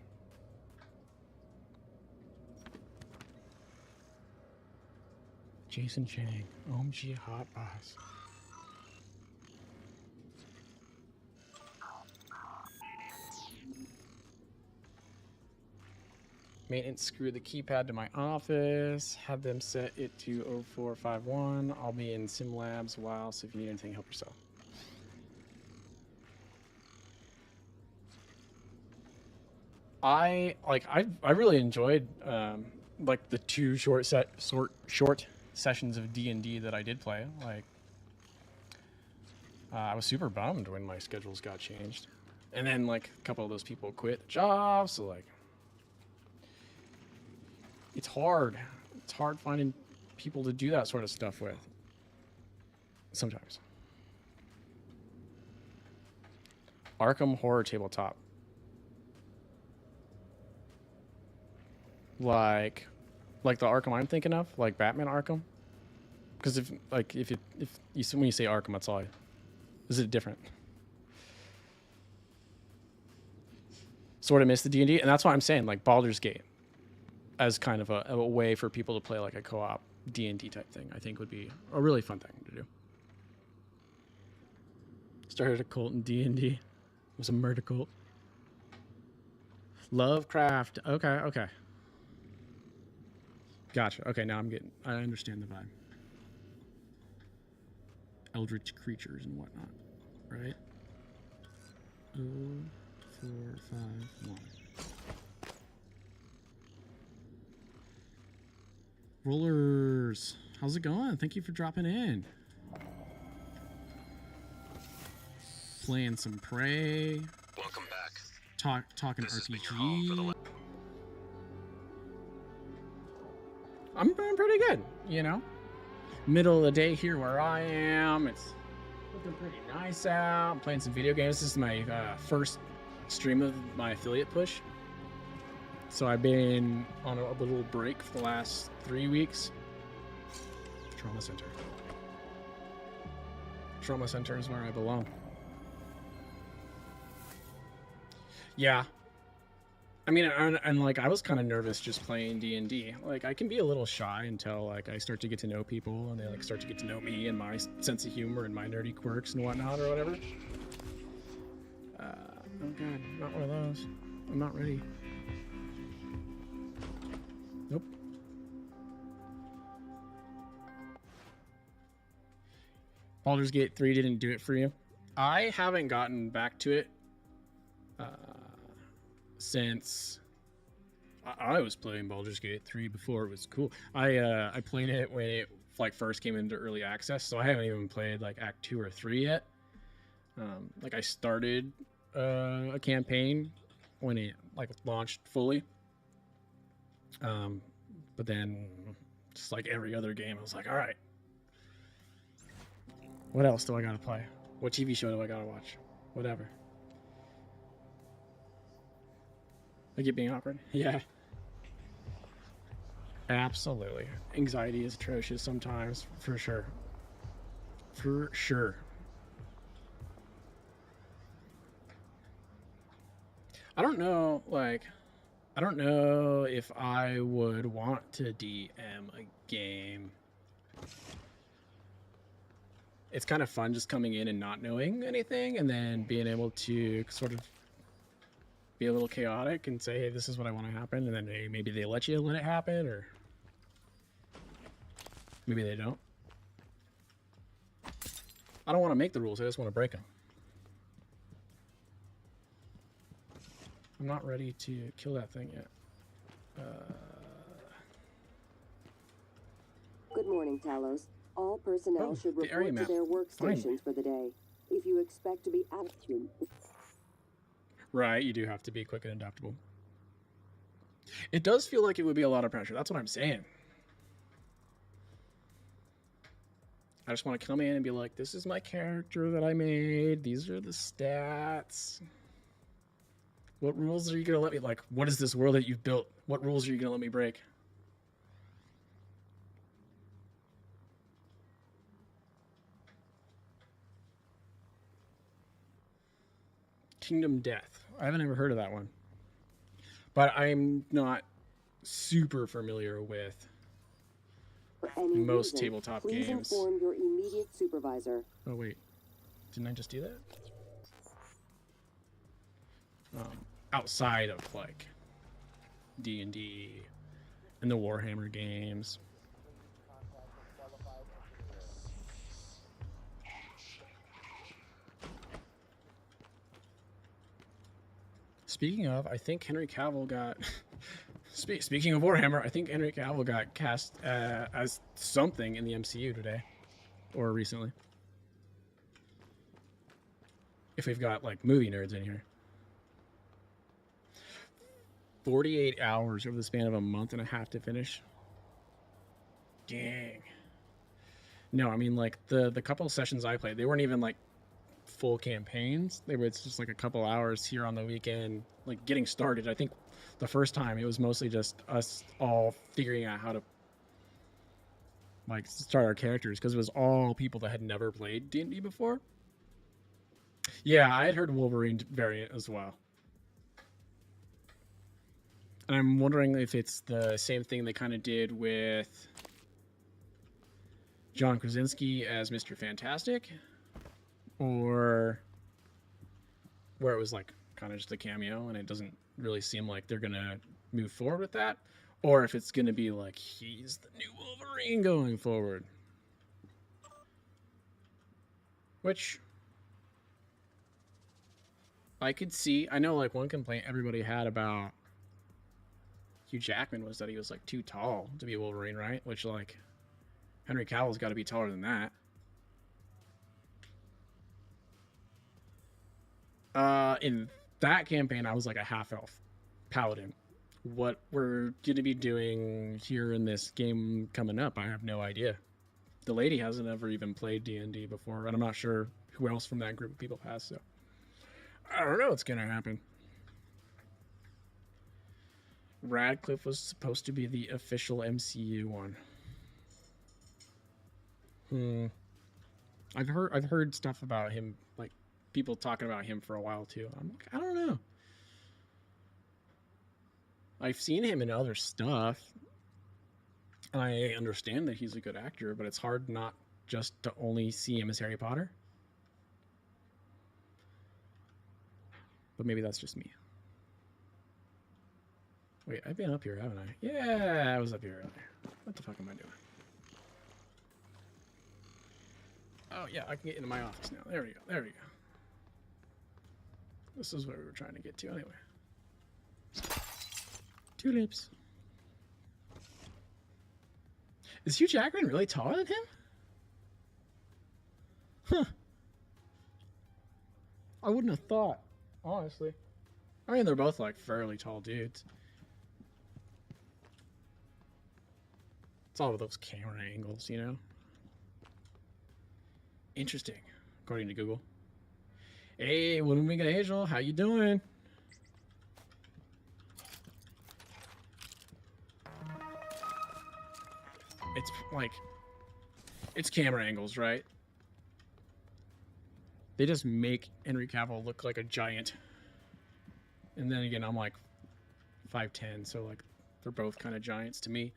Jason Chang, OMG, hot boss. Maintenance screw the keypad to my office. Have them set it to 0451. I'll be in Sim Labs a while, so if you need anything, help yourself. I really enjoyed like the 2 short sessions of D&D that I did play. Like I was super bummed when my schedules got changed, and then like a couple of those people quit the job, so like it's hard finding people to do that sort of stuff with sometimes. Arkham Horror Tabletop. Like the Arkham I'm thinking of, like Batman Arkham. Because if you when you say Arkham, that's all. Is it different? Sort of miss the D&D, and that's why I'm saying like Baldur's Gate as kind of a way for people to play like a co-op D&D type thing. I think would be a really fun thing to do. Started a cult in D&D. It was a murder cult. Lovecraft. Okay. Gotcha. Okay, now I understand the vibe. Eldritch creatures and whatnot, right? 0, 4, 5, 1. Rollers, how's it going? Thank you for dropping in. Playing some Prey. Welcome back. Talking This has been your home for the RPG. I'm doing pretty good, you know. Middle of the day here where I am. It's looking pretty nice out. I'm playing some video games. This is my first stream of my affiliate push. So I've been on a little break for the last 3 weeks. Trauma Center. Trauma Center is where I belong. Yeah. I mean, and like I was kind of nervous just playing D&D. Like I can be a little shy until like I start to get to know people and they like start to get to know me and my sense of humor and my nerdy quirks and whatnot or whatever. Oh god, not one of those. I'm not ready. Nope. Baldur's Gate 3 didn't do it for you. I haven't gotten back to it since I was playing Baldur's Gate 3 before it was cool. I played it when it like first came into early access, so I haven't even played like Act 2 or 3 yet. Like I started a campaign when it like launched fully. But then just like every other game, I was like, all right, what else do I gotta play? What TV show do I gotta watch? Whatever. I get being awkward. Yeah. Absolutely. Anxiety is atrocious sometimes, for sure. For sure. I don't know, like, I don't know if I would want to DM a game. It's kind of fun just coming in and not knowing anything and then being able to sort of be a little chaotic and say, hey, this is what I want to happen, and then hey, maybe they let it happen, or maybe they don't. I don't want to make the rules, I just want to break them. I'm not ready to kill that thing yet. Good morning, Talos. All personnel should report to their workstations for the day. If you expect to be absent... Right, you do have to be quick and adaptable. It does feel like it would be a lot of pressure. That's what I'm saying. I just want to come in and be like, this is my character that I made. These are the stats. What rules are you gonna let me, like, what is this world that you've built? What rules are you gonna let me break? Kingdom Death. I haven't ever heard of that one. But I'm not super familiar with most tabletop please games. Inform your immediate supervisor. Oh wait, didn't I just do that? Outside of like D&D and the Warhammer games. Speaking of, I think Henry Cavill got. Speaking of Warhammer, I think Henry Cavill got cast as something in the MCU today, or recently. If we've got like movie nerds in here. 48 hours over the span of a month and a half to finish. Dang. No, I mean like the couple of sessions I played, they weren't even like full campaigns. They were just like a couple hours here on the weekend, like getting started. I think the first time it was mostly just us all figuring out how to like start our characters, because it was all people that had never played D&D before. Yeah, I had heard Wolverine variant as well. And I'm wondering if it's the same thing they kind of did with John Krasinski as Mr. Fantastic, or where it was like kind of just a cameo and it doesn't really seem like they're gonna move forward with that, or if it's gonna be like he's the new Wolverine going forward. Which I could see. I know like one complaint everybody had about Hugh Jackman was that he was like too tall to be Wolverine, right? Which like Henry Cavill's got to be taller than that. In that campaign, I was like a half-elf paladin. What we're going to be doing here in this game coming up, I have no idea. The lady hasn't ever even played D&D before, and I'm not sure who else from that group of people has, so I don't know what's going to happen. Radcliffe was supposed to be the official MCU one. I've heard stuff about him, like people talking about him for a while too. I'm like, I don't know. I've seen him in other stuff. I understand that he's a good actor, but it's hard not just to only see him as Harry Potter. But maybe that's just me. Wait, I've been up here, haven't I? Yeah, I was up here earlier. What the fuck am I doing? Oh, yeah, I can get into my office now. There we go. There we go. This is where we were trying to get to anyway. Tulips. Is Hugh Jackman really taller than him? Huh. I wouldn't have thought, honestly. I mean, they're both like fairly tall dudes. It's all of those camera angles, you know? Interesting, according to Google. Hey, what do we got, Angel? How you doing? It's like, it's camera angles, right? They just make Henry Cavill look like a giant. And then again, I'm like 5'10", so like they're both kind of giants to me.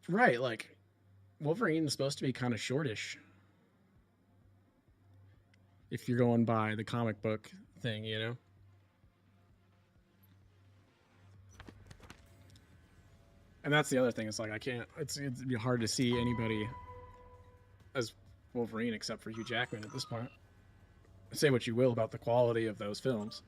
Right, like Wolverine is supposed to be kind of shortish. If you're going by the comic book thing, you know? And that's the other thing. It's like I can't. It'd be hard to see anybody as Wolverine except for Hugh Jackman at this point. Say what you will about the quality of those films.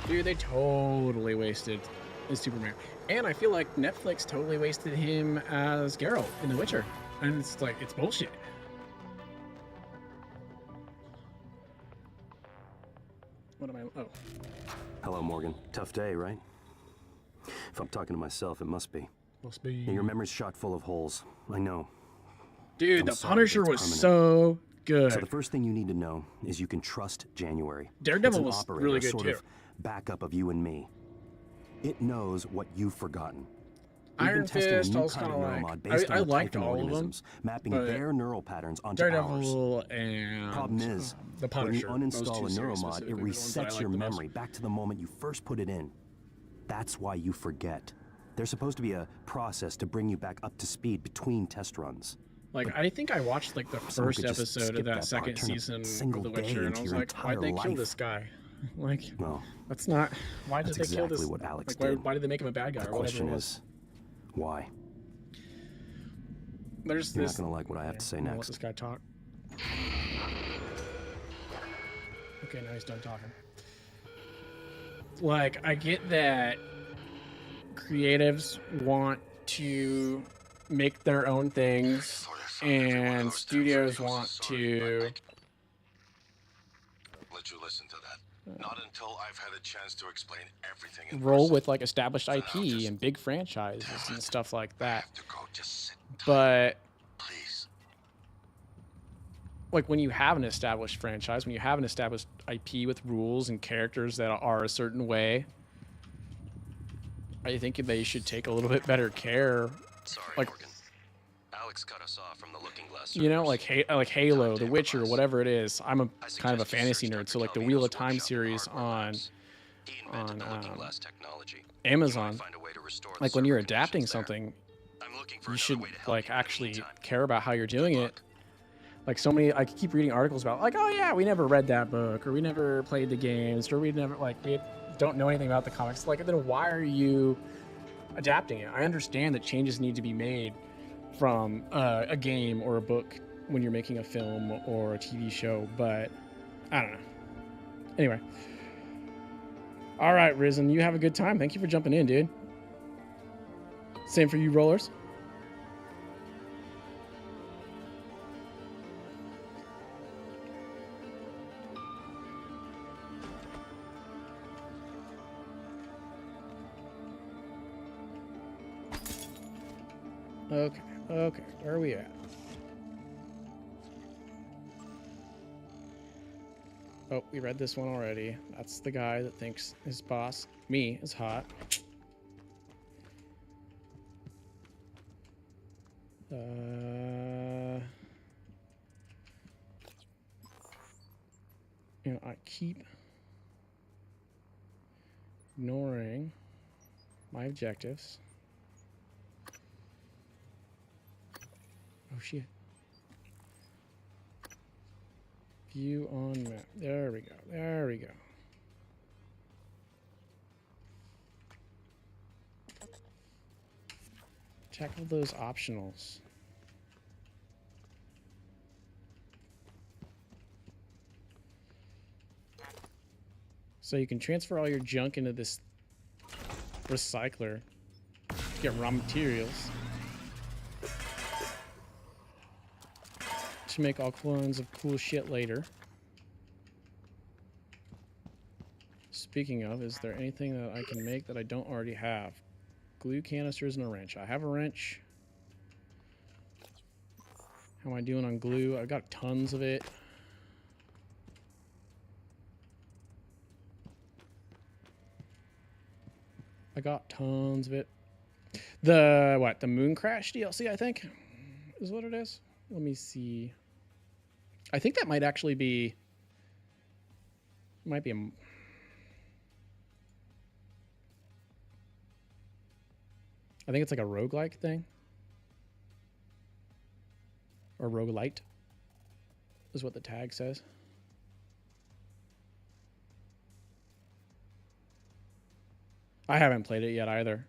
Dude, they totally wasted his Superman. And I feel like Netflix totally wasted him as Geralt in The Witcher. And it's like, it's bullshit. What am I? Oh. Hello, Morgan. Tough day, right? If I'm talking to myself, it must be. Must be. And your memory's shot full of holes. I know. Dude, I'm the sorry, Punisher but was it's permanent. so good. So the first thing you need to know is you can trust January. Daredevil It's an was operator, really good sort too. of backup of you and me. It knows what you've forgotten. We've Iron been testing a Fist, new I was kind kind of of neuromod like, based I on the liked Python all of them, organisms, mapping but their neural patterns onto Daredevil ours. and Problem is, the when you Punisher, those uninstall two a series neuromod, it specifically, the ones that I resets like your the most. memory back to the moment you first put it in. That's why you forget. There's supposed to be a process to bring you back up to speed between test runs. Like, I think I watched like the Someone first could just episode skip of that part, second turn a season single of The day Witcher, and into I was your like, why'd they entire kill life. this guy? Like, Well, that's not. Why did that's they kill exactly this? what Alex Like, did. why did they make him a bad guy The or whatever question it was? is, why? There's You're this. not gonna like what I have to say I'm gonna let next. this guy talk. Okay, now he's done talking. Like, I get that creatives want to make their own things, and studios want to. Let you listen to that. Not until I've had a chance to explain everything in Roll person. with like established IP and big franchises and stuff like that. But like when you have an established franchise, when you have an established IP with rules and characters that are a certain way, I think they should take a little bit better care. Sorry, like, Morgan. Alex cut us off from the Looking Glass. you know, like Halo, The Witcher, whatever it is. I'm a kind of a fantasy nerd, so like the Wheel of Time series on Amazon. Like when you're adapting something, you should like actually care about how you're doing it. Like so many, I keep reading articles about like, oh yeah, we never read that book, or we never played the games, or we never we don't know anything about the comics. Like then why are you adapting it? I understand that changes need to be made from a game or a book when you're making a film or a TV show, but I don't know. Anyway. All right, Risen, you have a good time. Thank you for jumping in, dude. Same for you, Rollers. Okay, where are we at? Oh, we read this one already. That's the guy that thinks his boss, me, is hot. You know, I keep ignoring my objectives. Oh shit. View on map. There we go. There we go. Check all those optionals. So you can transfer all your junk into this recycler to get raw materials to make all kinds of cool shit later. Speaking of, is there anything that I can make that I don't already have? Glue canisters and a wrench. I have a wrench. How am I doing on glue? I've got tons of it. I got tons of it. The, what, the Moon Crash DLC, I think, is what it is. Let me see. I think that might actually be, might be a, I think it's like a roguelike thing. Or roguelite is what the tag says. I haven't played it yet either.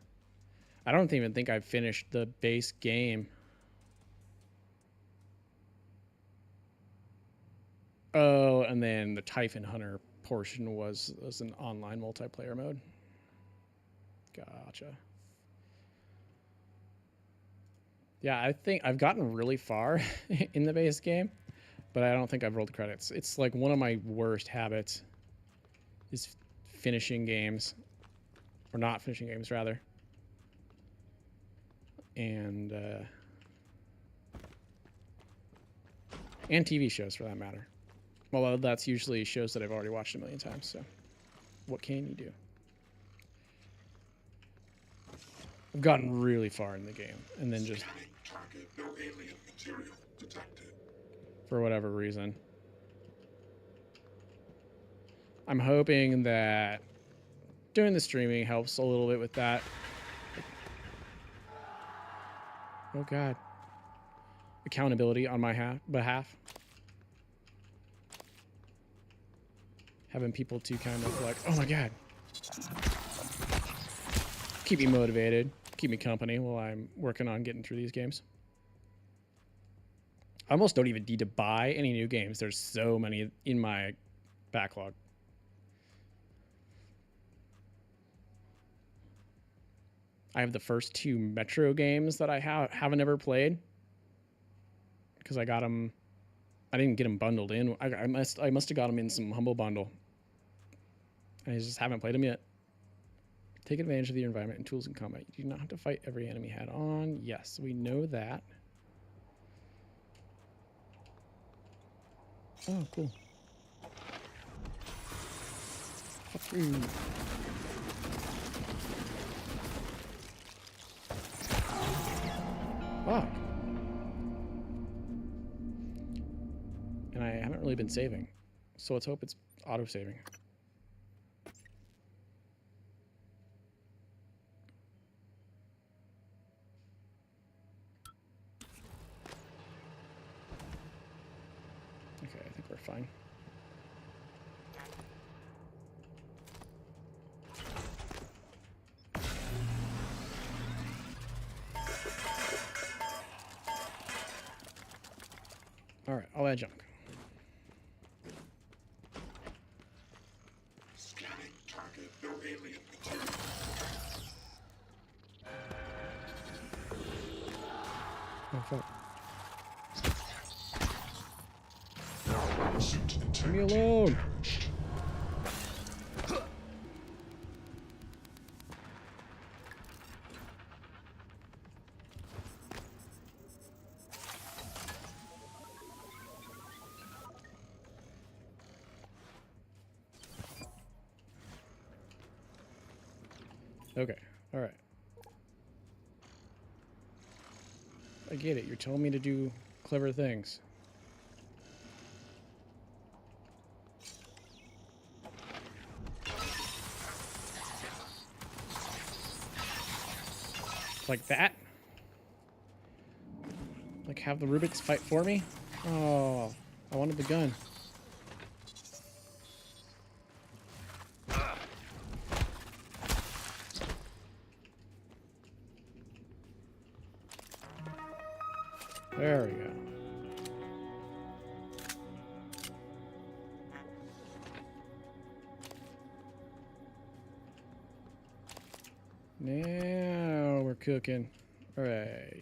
I don't even think I've finished the base game. Oh, and then the Typhon Hunter portion was an online multiplayer mode. Gotcha. Yeah, I think I've gotten really far in the base game, but I don't think I've rolled credits. It's like one of my worst habits is finishing games. or not finishing games rather, and TV shows for that matter. Well, that's usually shows that I've already watched a million times. So, what can you do? I've gotten really far in the game, and then just target, no alien material detected. For whatever reason, I'm hoping that doing the streaming helps a little bit with that. Oh God. Accountability on my behalf. Having people to kind of like, oh my God. Keep me motivated. Keep me company while I'm working on getting through these games. I almost don't even need to buy any new games. There's so many in my backlog. I have the first 2 Metro games that I haven't ever played because I got them. I didn't get them bundled in. I must have got them in some Humble Bundle. I just haven't played them yet. Take advantage of the environment and tools in combat. You do not have to fight every enemy head on. Yes, we know that. Oh, cool. Fuck you. Fuck. And I haven't really been saving. So let's hope it's auto-saving. Okay, I think we're fine. All right, all that junk. Scanning target, no alien material. Oh fuck. Suit Leave me integrity alone. damaged. Okay, all right. I get it. You're telling me to do clever things. Like that? Like have the Rubits fight for me? Oh, I wanted the gun. There we go. Now we're cooking. All right.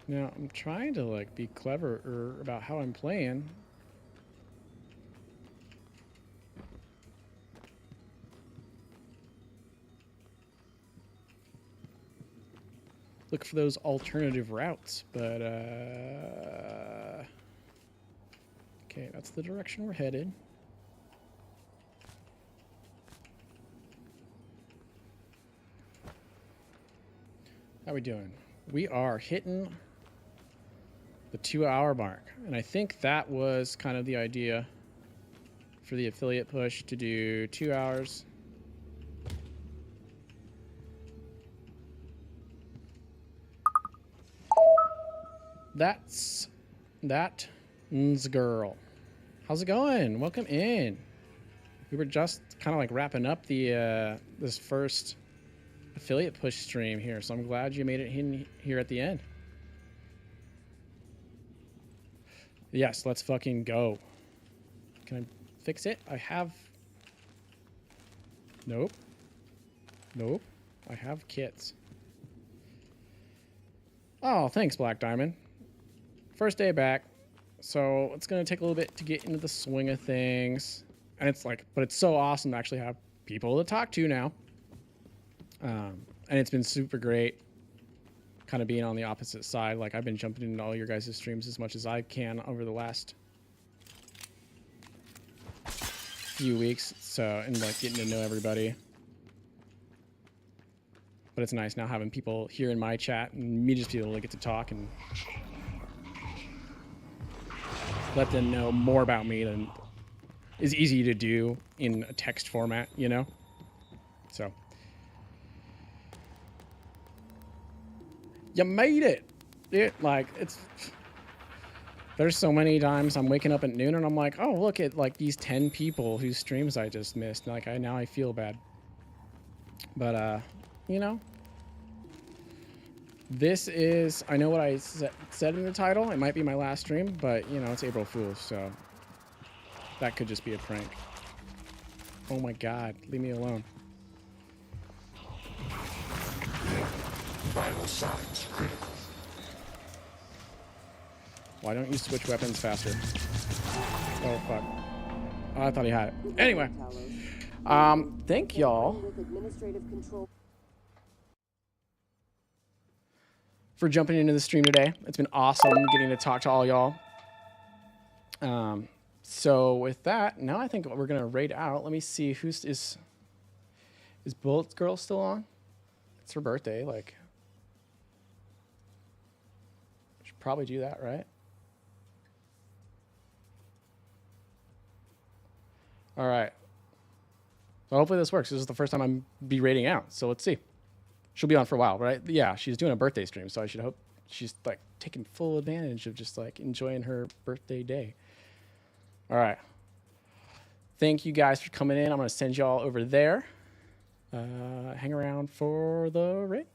Now, I'm trying to, like, be clever about how I'm playing. Look for those alternative routes, but, okay, that's the direction we're headed. How we doing? We are hitting the 2-hour mark, and I think that was kind of the idea for the affiliate push, to do 2 hours. That's girl. How's it going? Welcome in. We were just kind of like wrapping up the this first affiliate push stream here, so I'm glad you made it in here at the end. Yes, let's fucking go. Can I fix it? I have... Nope. Nope. I have kits. Oh, thanks, Black Diamond. First day back. So it's going to take a little bit to get into the swing of things. And it's like, but it's so awesome to actually have people to talk to now. And it's been super great kind of being on the opposite side. Like, I've been jumping into all your guys' streams as much as I can over the last few weeks. So, and like getting to know everybody. But it's nice now having people here in my chat and me just be able to get to talk and let them know more about me than is easy to do in a text format, you know? So. You made it! Like, it's... There's so many times I'm waking up at noon and I'm like, oh, look at, like, these 10 people whose streams I just missed. Like, now I feel bad. But, you know? This is... I know what I said in the title. It might be my last stream, but, you know, it's April Fool's, so... That could just be a prank. Oh my god, leave me alone. Vital signs critical. Why don't you switch weapons faster? Oh fuck. Oh, I thought he had it. Anyway. Thank y'all for jumping into the stream today. It's been awesome getting to talk to all y'all. So with that, now I think we're gonna raid out. Let me see is Bullet Girl still on? It's her birthday, like should probably do that, right? All right. So hopefully this works. This is the first time I'm be raiding out, so let's see. She'll be on for a while, right? Yeah, she's doing a birthday stream, so I should hope she's like taking full advantage of just like enjoying her birthday day. All right. Thank you guys for coming in. I'm going to send y'all over there. Hang around for the raid.